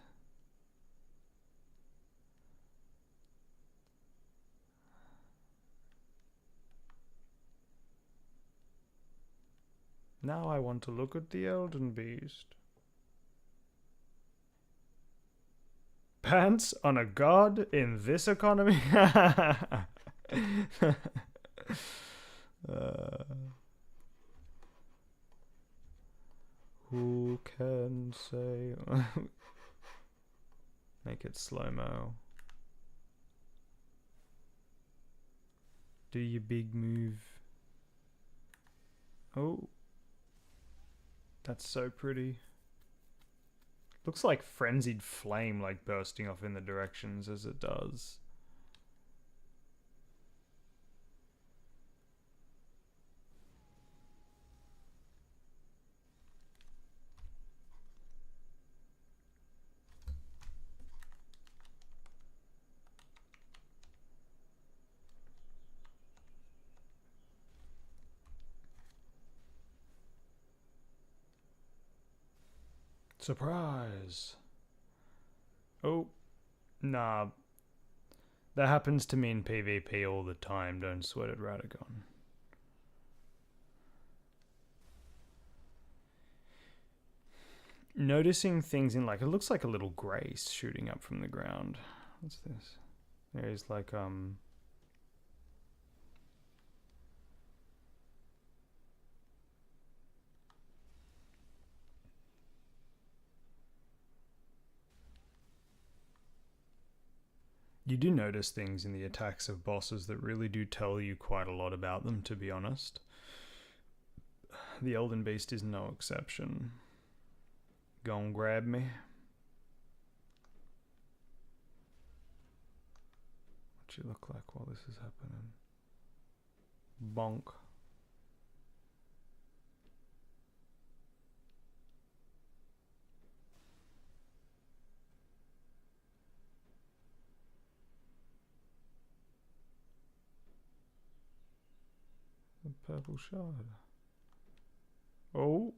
Now I want to look at the Elden Beast. Pants on a god in this economy? Who can say? Make it slow-mo. Do your big move. Oh. That's so pretty. Looks like frenzied flame like bursting off in the directions as it does. Surprise! Oh, nah. That happens to me in PvP all the time, don't sweat it, Radagon. Noticing things in like, it looks like a little grace shooting up from the ground. What's this? There's like, you do notice things in the attacks of bosses that really do tell you quite a lot about them, to be honest. The Elden Beast is no exception. Go and grab me. What you look like while this is happening? Bonk. The purple shard. Oh.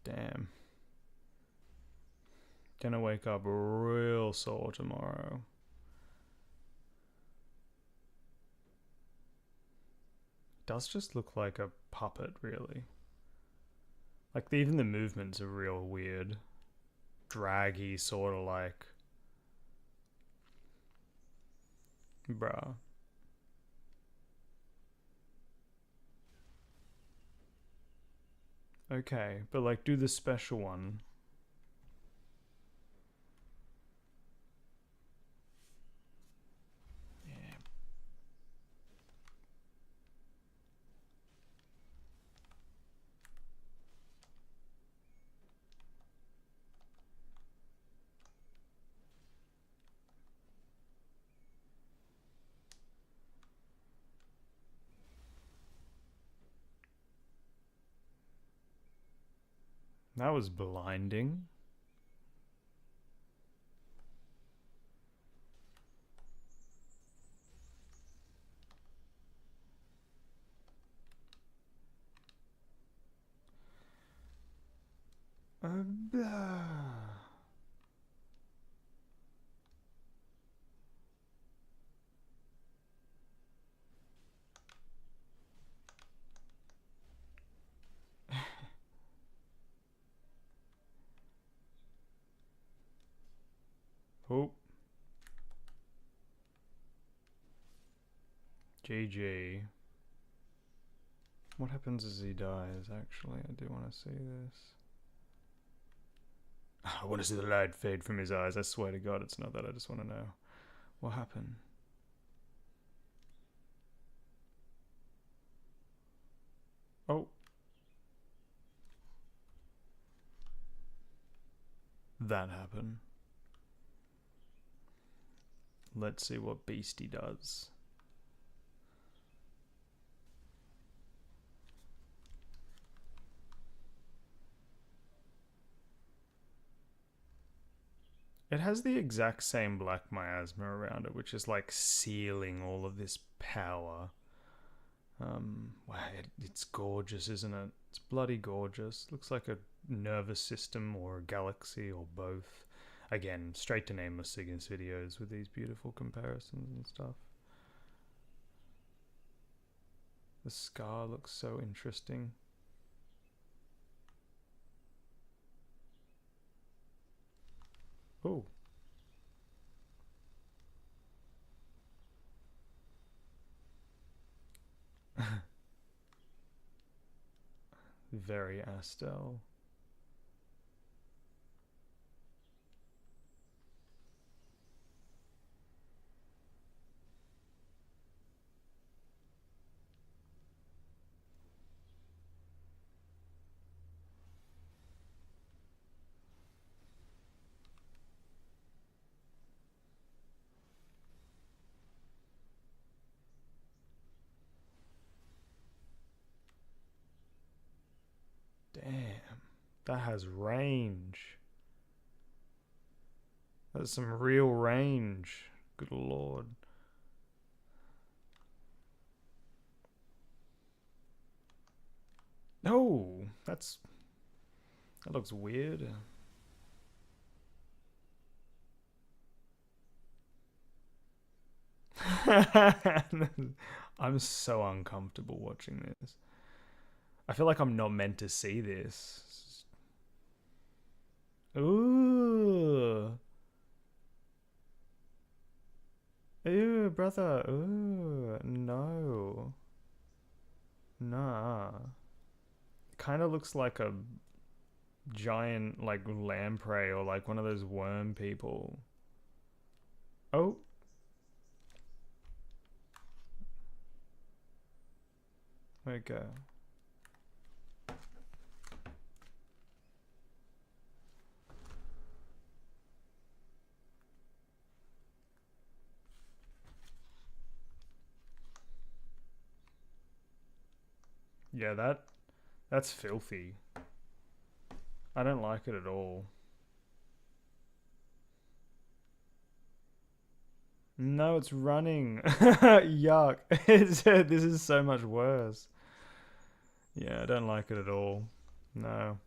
Damn. Gonna wake up real sore tomorrow. Does just look like a puppet, really. Like, even the movements are real weird. Draggy, sort of like. Bruh. Okay, but like, do the special one. Yeah. That was blinding. Oh. GG. What happens as he dies, actually? I do want to see this. I want to see the light fade from his eyes. I swear to God, it's not that. I just want to know. What happened? Oh. That happened. Let's see what Beastie does. It has the exact same black miasma around it, which is like sealing all of this power. Wow, it's gorgeous, isn't it? It's bloody gorgeous. Looks like a nervous system or a galaxy or both. Again, straight to Nameless Siggins videos with these beautiful comparisons and stuff. The scar looks so interesting. Oh. Very Astel. Damn, that has range. That's some real range. Good lord. No, that looks weird. I'm so uncomfortable watching this. I feel like I'm not meant to see this. Ooh. Ooh, brother. Ooh, no. Nah. Kind of looks like a giant, like, lamprey or like one of those worm people. Oh. Where'd it go? Yeah, that's filthy. I don't like it at all. No, it's running. Yuck. This is so much worse. Yeah, I don't like it at all. No.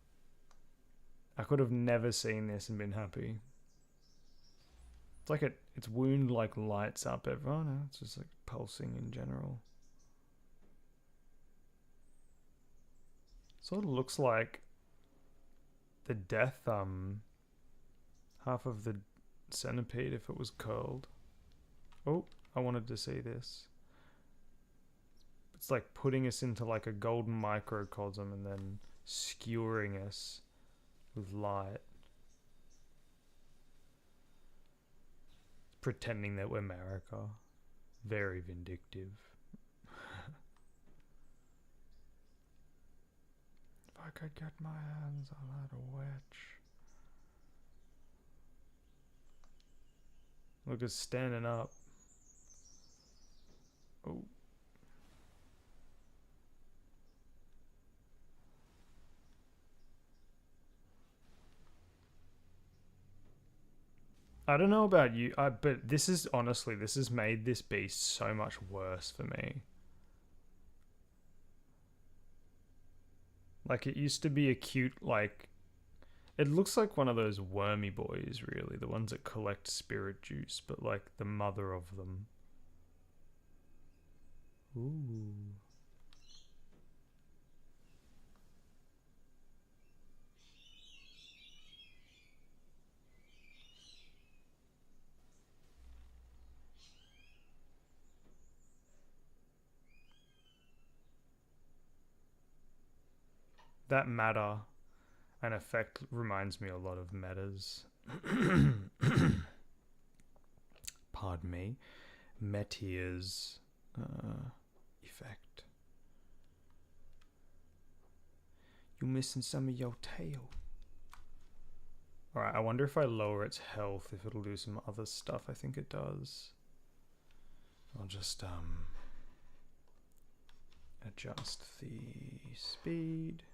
I could have never seen this and been happy. It's like its wound like lights up everyone. It's just like pulsing in general. Sort of looks like the death half of the centipede if it was curled. Oh, I wanted to see this. It's like putting us into like a golden microcosm and then skewering us with light. Pretending that we're America. Very vindictive. If I could get my hands on that witch. Look, it's standing up. Oh. I don't know about you, but this is honestly, this has made this beast so much worse for me. Like, it used to be a cute, like, it looks like one of those wormy boys, really, the ones that collect spirit juice, but like the mother of them. Ooh. That matter and effect reminds me a lot of metas. Pardon me. Metia's effect. You're missing some of your tail. Alright, I wonder if I lower its health, if it'll do some other stuff. I think it does. I'll just adjust the speed.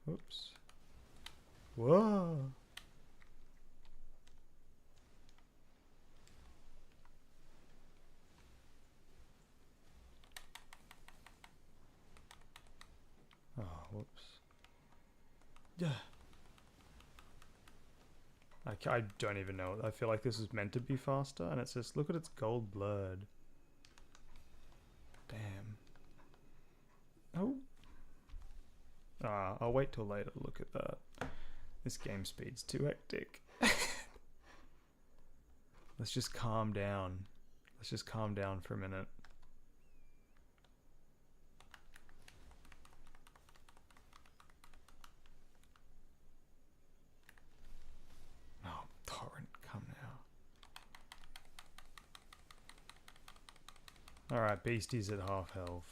Whoops. Whoa. Oh, whoops. Yeah. I don't even know. I feel like this is meant to be faster, and it's just, look at its gold blurred. Damn. Oh. I'll wait till later to look at that. This game speed's too hectic. Let's just calm down. Let's just calm down for a minute. Oh, torrent, come now. Alright, Beastie's at half health.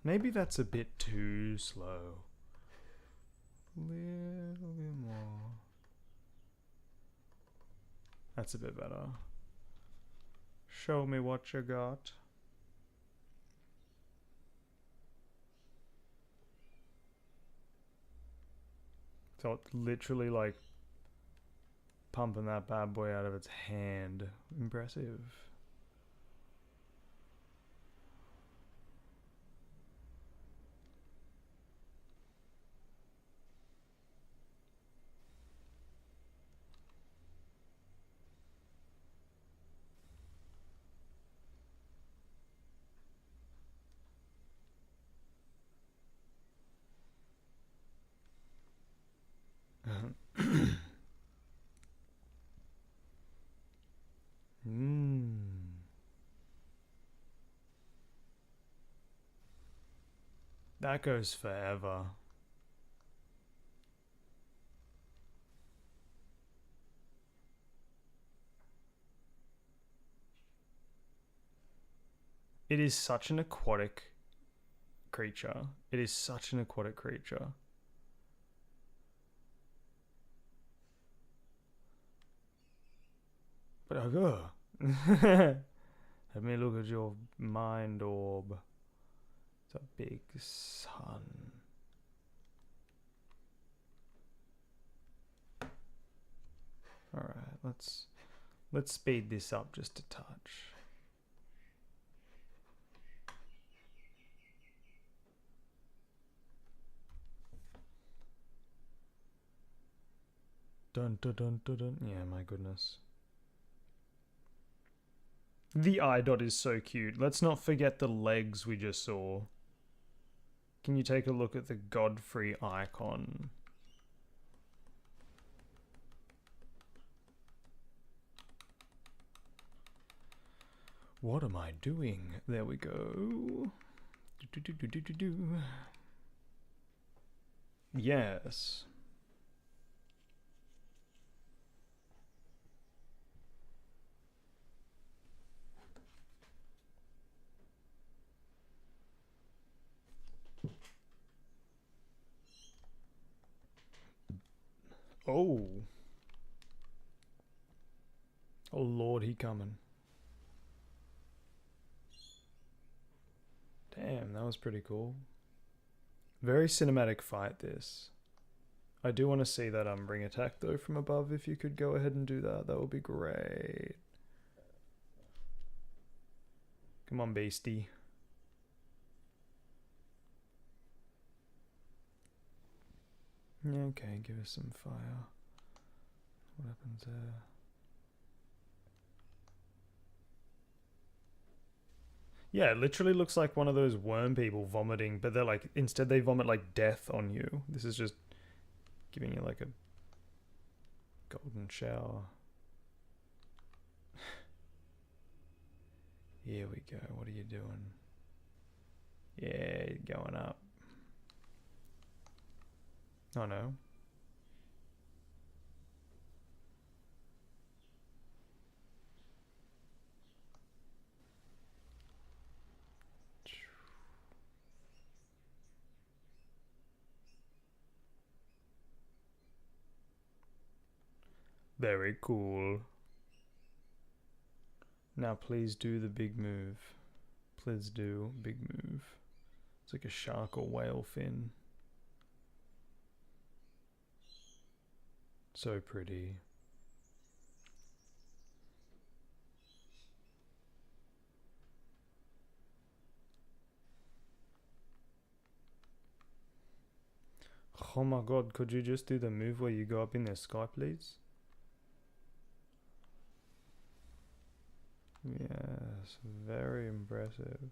Maybe that's a bit too slow. Little bit more. That's a bit better. Show me what you got. So it's literally like pumping that bad boy out of its hand. Impressive. That goes forever. It is such an aquatic creature. It is such an aquatic creature. But let me look at your mind orb. It's a big sun. Alright, let's speed this up just a touch. Dun dun dun dun dun. Yeah, my goodness. The eye dot is so cute. Let's not forget the legs we just saw. Can you take a look at the Godfrey icon? What am I doing? There we go. Yes. Oh. Oh Lord, he coming. Damn, that was pretty cool. Very cinematic fight, this. I do want to see that ring attack though from above. If you could go ahead and do that, that would be great. Come on, beastie. Yeah, okay, give us some fire. What happens there? Yeah, it literally looks like one of those worm people vomiting, but they're like, instead they vomit like death on you. This is just giving you like a golden shower. Here we go. What are you doing? Yeah, you're going up. Oh no. Very cool. Now please do the big move. Please do big move. It's like a shark or whale fin. So pretty. Oh my god, could you just do the move where you go up in the sky, please? Yes, very impressive.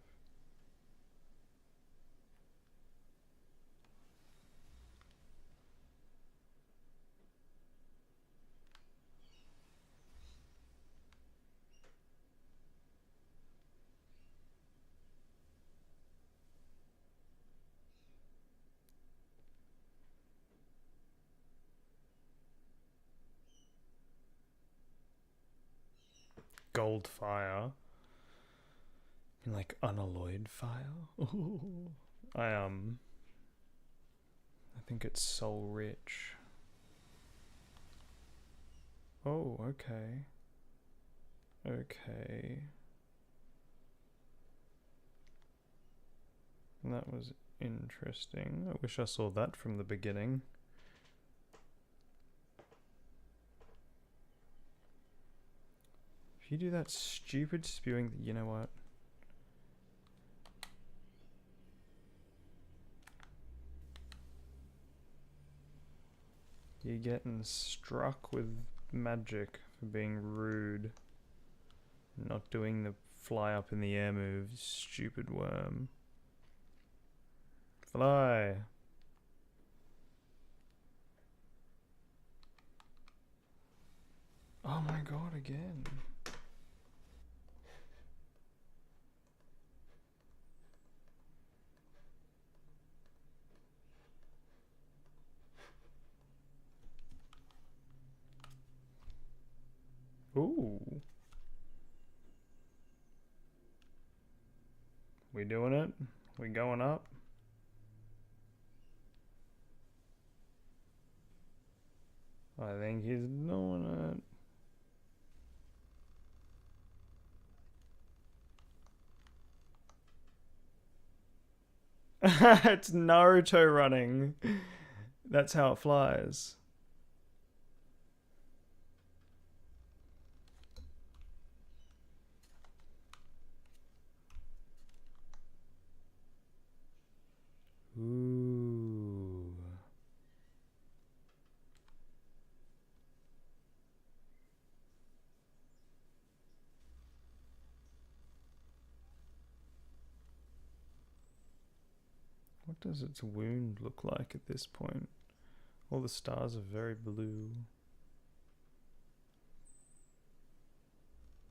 Gold fire. Like unalloyed fire. Ooh. I think it's soul rich. Oh, okay. Okay. That was interesting. I wish I saw that from the beginning. If you do that stupid spewing, you know what? You're getting struck with magic for being rude. Not doing the fly up in the air move, stupid worm. Fly! Oh my god, again. Ooh. We doing it? We going up? I think he's doing it. It's Naruto running. That's how it flies. Ooh. What does its wound look like at this point? All the stars are very blue.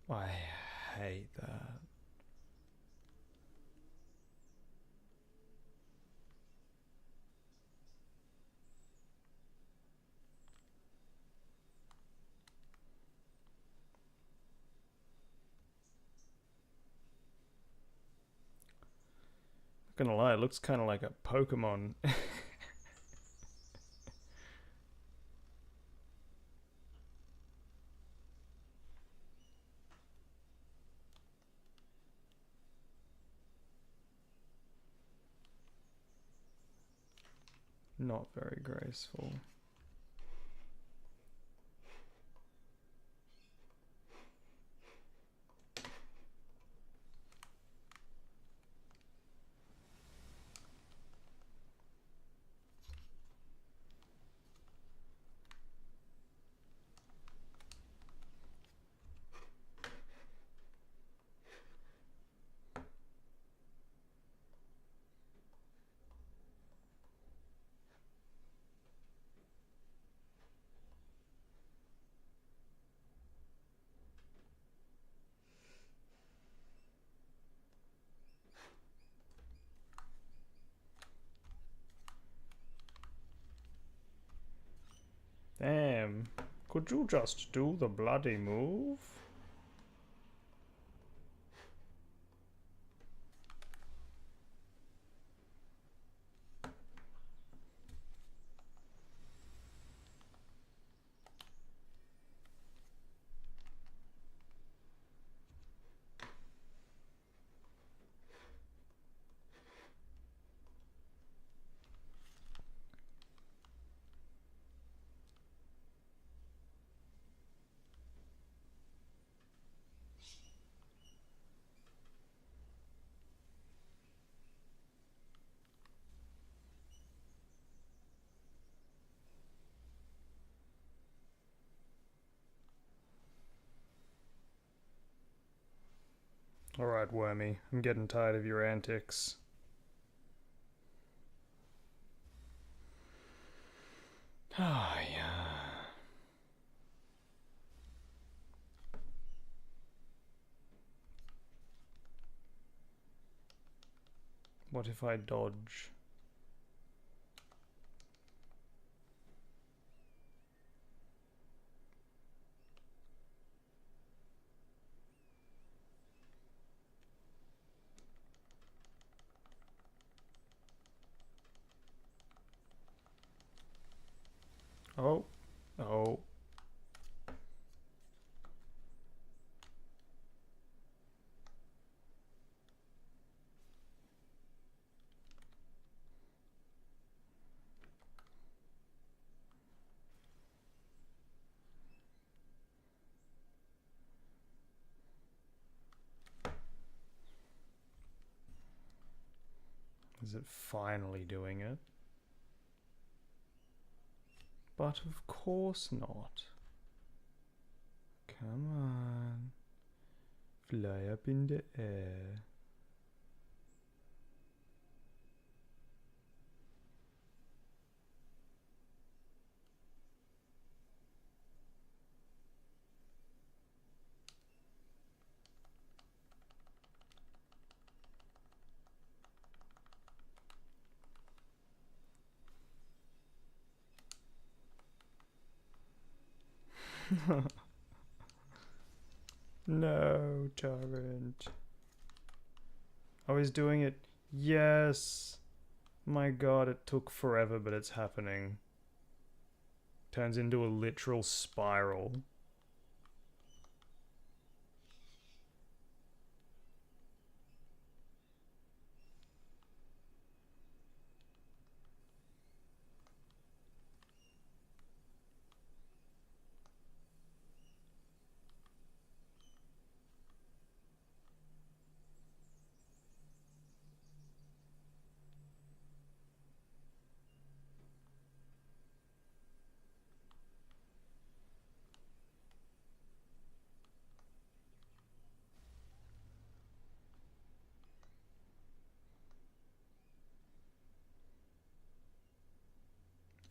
I hate that. Not gonna lie, it looks kind of like a Pokemon. Not very graceful. Could you just do the bloody move? Alright, Wormy. I'm getting tired of your antics. Ah, yeah. What if I dodge? Oh. Oh. Is it finally doing it? But of course not. Come on. Fly up in the air. No, Torrent. I was doing it. Yes. My god, it took forever, but it's happening. Turns into a literal spiral.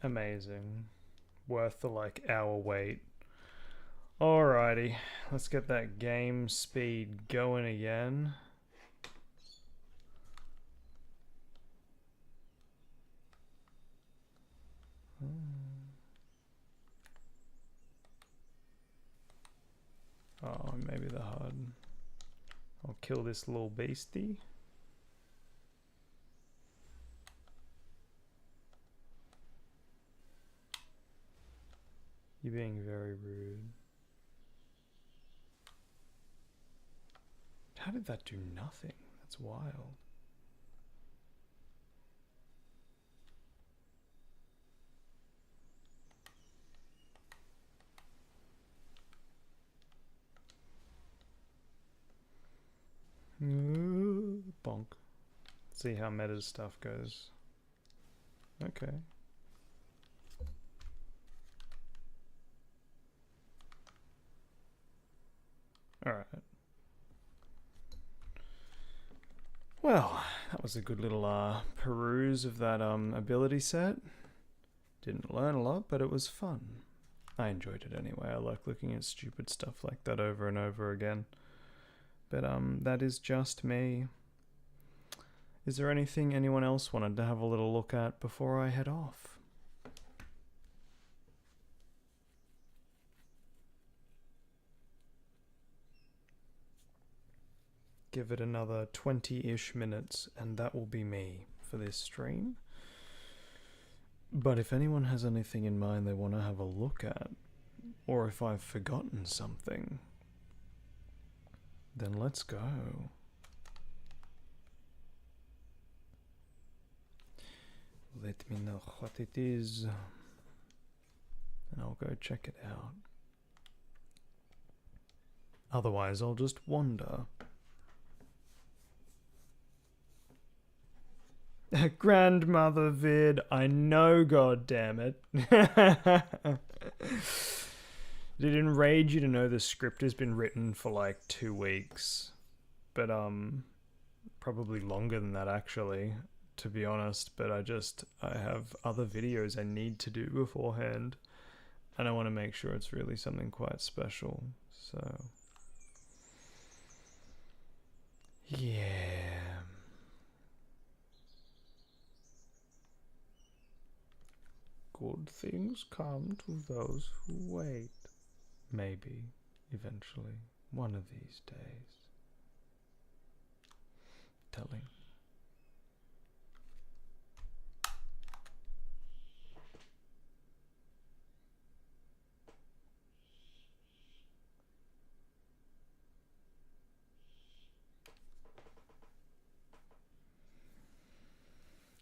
Amazing. Worth the like hour wait. Alrighty, let's get that game speed going again. Oh, maybe the HUD. I'll kill this little beastie. You're being very rude. How did that do nothing? That's wild. Bonk. See how meta stuff goes. Okay. Alright. Well, that was a good little peruse of that ability set. Didn't learn a lot, but it was fun. I enjoyed it anyway. I like looking at stupid stuff like that over and over again. But that is just me. Is there anything anyone else wanted to have a little look at before I head off? give it another 20-ish minutes, and that will be me for this stream. But if anyone has anything in mind they want to have a look at, or if I've forgotten something, then let's go. Let me know what it is, and I'll go check it out. Otherwise, I'll just wander. Grandmother vid, I know, goddammit. Did it enrage you to know the script has been written for like 2 weeks? But probably longer than that actually, to be honest. But I have other videos I need to do beforehand, and I want to make sure it's really something quite special. So yeah. Good things come to those who wait. Maybe, eventually, one of these days. Telling.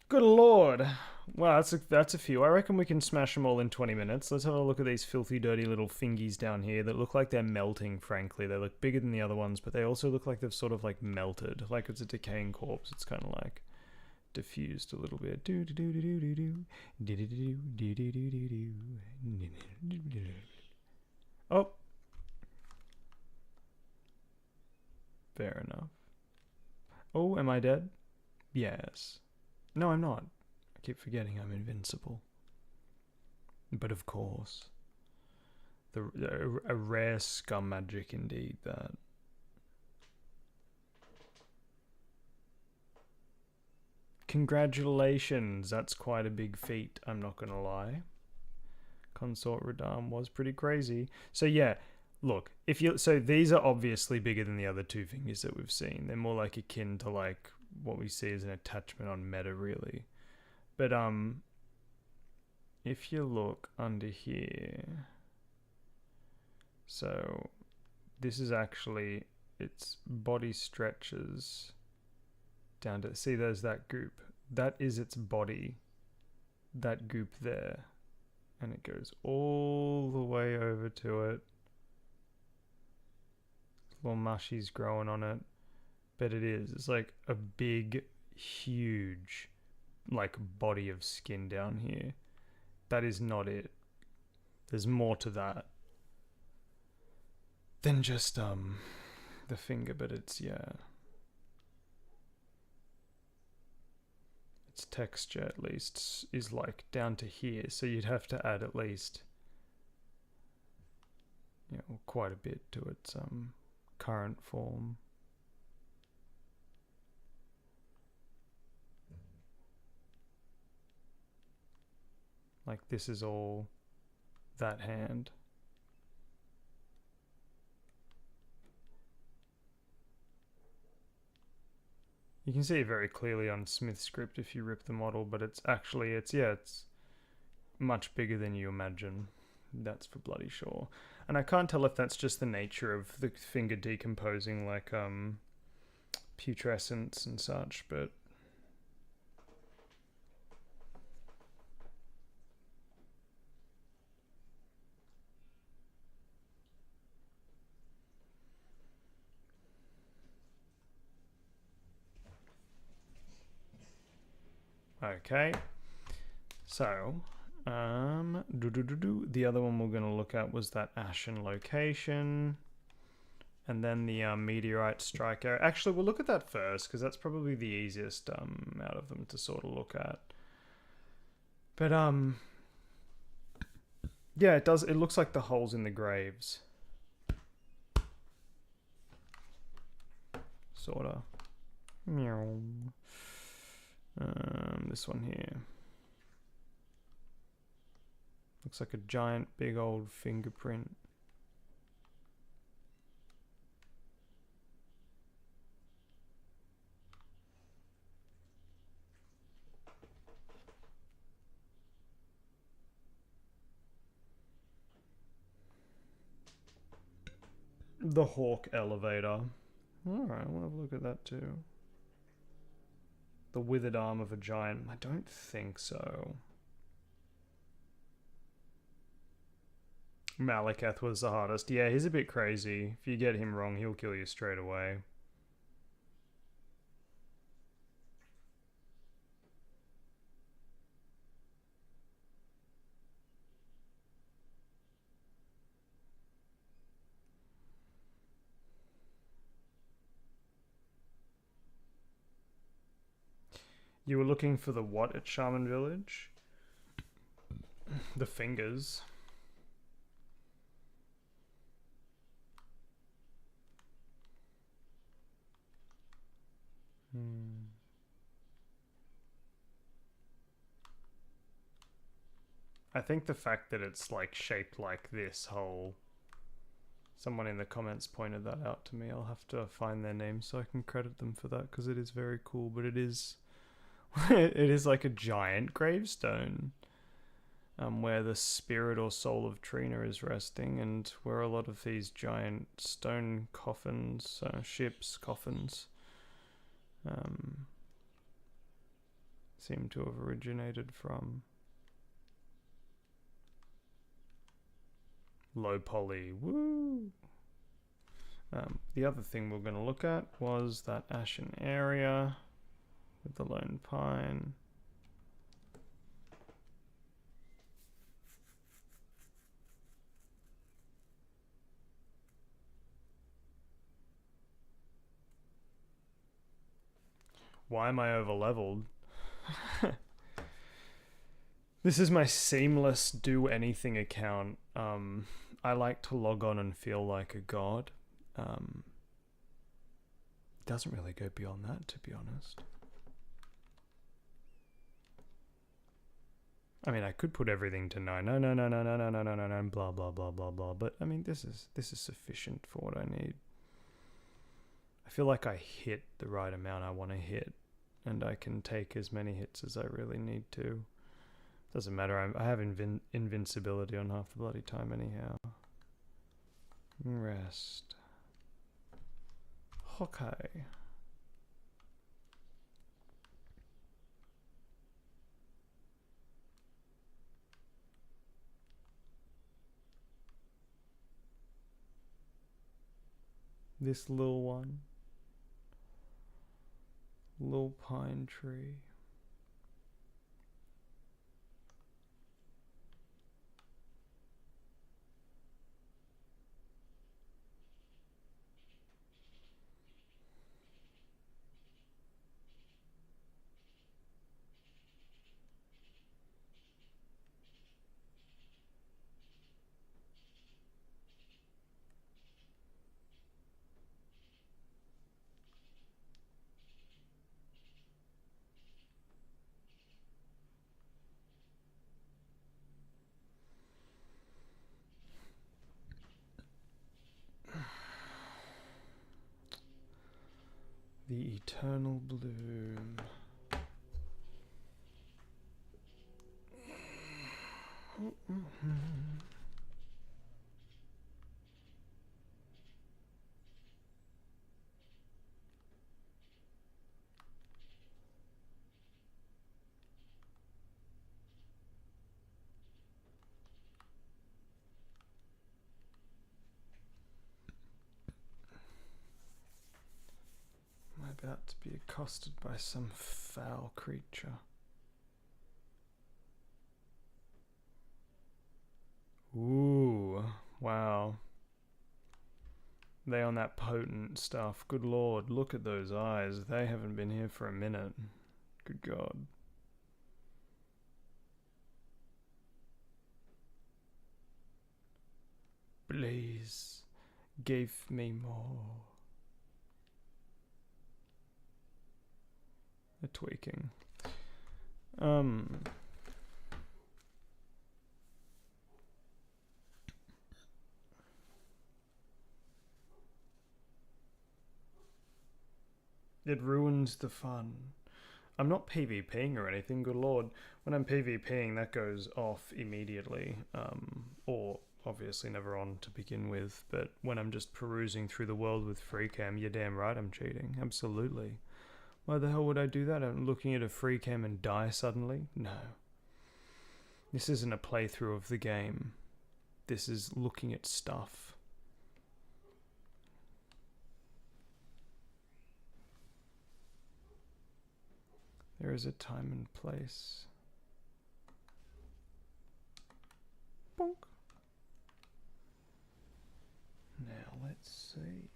Good lord. Well, that's a few. I reckon we can smash them all in 20 minutes. Let's have a look at these filthy, dirty little fingies down here that look like they're melting, frankly. They look bigger than the other ones, but they also look like they've sort of like melted. Like it's a decaying corpse. It's kind of like diffused a little bit. Oh. Fair enough. Oh, am I dead? Yes. No, I'm not. I keep forgetting I'm invincible. But of course. A rare scum magic indeed, that. Congratulations, that's quite a big feat, I'm not gonna lie. Consort Radam was pretty crazy. So yeah, look, so these are obviously bigger than the other 2 fingers that we've seen. They're more like akin to like what we see as an attachment on meta, really. But if you look under here, so this is actually its body stretches down to, see, there's that goop. That is its body, that goop there, and it goes all the way over to it. Little mushies growing on it, but it's like a big, huge, like body of skin down here. That is not it. There's more to that than just the finger, but it's, yeah, its texture at least is like down to here, so you'd have to add at least, you know, quite a bit to its current form. Like this is all that hand. You can see it very clearly on Smith's script if you rip the model, but it's actually, it's much bigger than you imagine. That's for bloody sure. And I can't tell if that's just the nature of the finger decomposing, like putrescence and such, but okay. So, the other one we're going to look at was that ashen location, and then the meteorite strike area. Actually, we'll look at that first because that's probably the easiest out of them to sort of look at. But yeah, it does. It looks like the holes in the graves, sorta. Meow. This one here. Looks like a giant big old fingerprint. The Hawk elevator. Alright, we'll have a look at that too. The withered arm of a giant. I don't think so. Malekith was the hardest. Yeah, he's a bit crazy. If you get him wrong, he'll kill you straight away. You were looking for the what at Shaman Village? The fingers. I think the fact that it's like shaped like this whole... Someone in the comments pointed that out to me. I'll have to find their name so I can credit them for that, because it is very cool, but it is... it is like a giant gravestone, where the spirit or soul of Trina is resting, and where a lot of these giant stone coffins, ships, coffins, seem to have originated from. Low poly, woo! The other thing we're going to look at was that ashen area with the lone pine. Why am I over leveled? This is my seamless do anything account. I like to log on and feel like a god. Doesn't really go beyond that, to be honest. I mean, I could put everything to no, blah blah blah blah blah. But I mean, this is sufficient for what I need. I feel like I hit the right amount I want to hit, and I can take as many hits as I really need to. Doesn't matter. I have invincibility on half the bloody time anyhow. Rest. Okay. This little one. Little pine tree. The eternal bloom. About to be accosted by some foul creature. Ooh, wow. They on that potent stuff. Good lord, look at those eyes. They haven't been here for a minute. Good god. Please, give me more. They're tweaking. It ruins the fun. I'm not PvPing or anything, good lord. When I'm PvPing, that goes off immediately. Or obviously never on to begin with, but when I'm just perusing through the world with Freecam, you're damn right I'm cheating. Absolutely. Why the hell would I do that? I'm looking at a Freecam and die suddenly? No. This isn't a playthrough of the game. This is looking at stuff. There is a time and place. Bonk. Now let's see.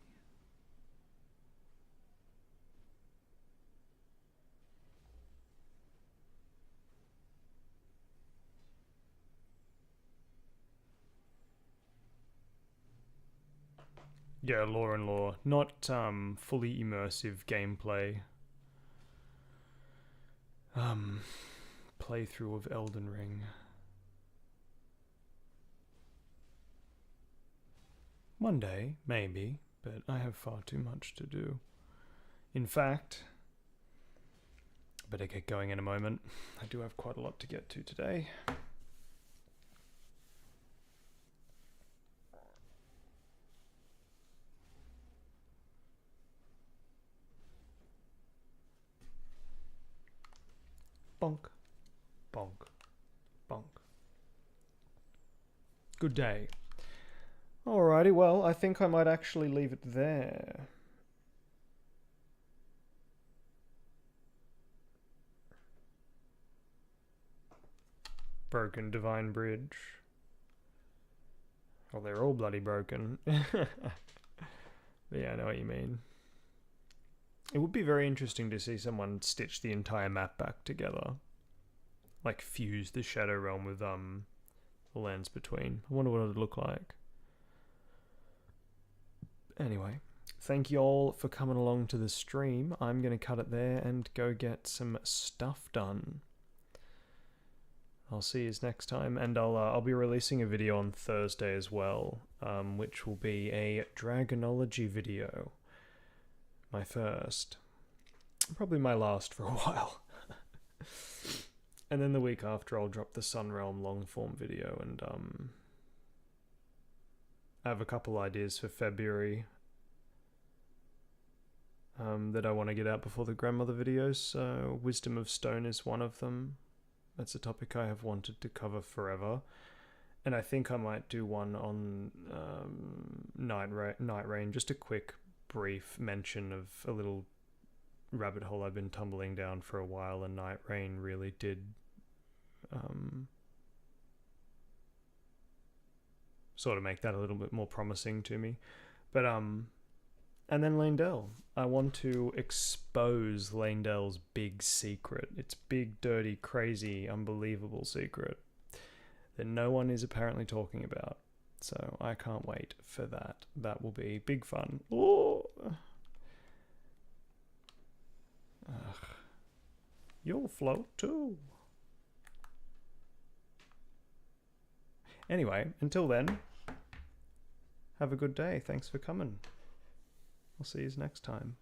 Yeah, Law and Law. Not fully immersive gameplay. Playthrough of Elden Ring. One day, maybe, but I have far too much to do. In fact, I better get going in a moment. I do have quite a lot to get to today. Bonk, bonk, bonk. Good day. Alrighty, well, I think I might actually leave it there. Broken Divine Bridge. Well, they're all bloody broken. But yeah, I know what you mean. It would be very interesting to see someone stitch the entire map back together. Like, fuse the Shadow Realm with, the lands between. I wonder what it would look like. Anyway, thank you all for coming along to the stream. I'm going to cut it there and go get some stuff done. I'll see you next time, and I'll be releasing a video on Thursday as well, which will be a Dragonology video. My first. Probably my last for a while. And then the week after I'll drop the Sunrealm long form video, and I have a couple ideas for February that I want to get out before the grandmother videos. So Wisdom of Stone is one of them. That's a topic I have wanted to cover forever. And I think I might do one on Night Rain, just a quick brief mention of a little rabbit hole I've been tumbling down for a while, and Night Rain really did sort of make that a little bit more promising to me. But and then Landell. I want to expose Landell's big secret. Its big, dirty, crazy, unbelievable secret that no one is apparently talking about. So I can't wait for that. That will be big fun. Oh. Ugh. You'll float too. Anyway, until then, have a good day. Thanks for coming. I'll see you next time.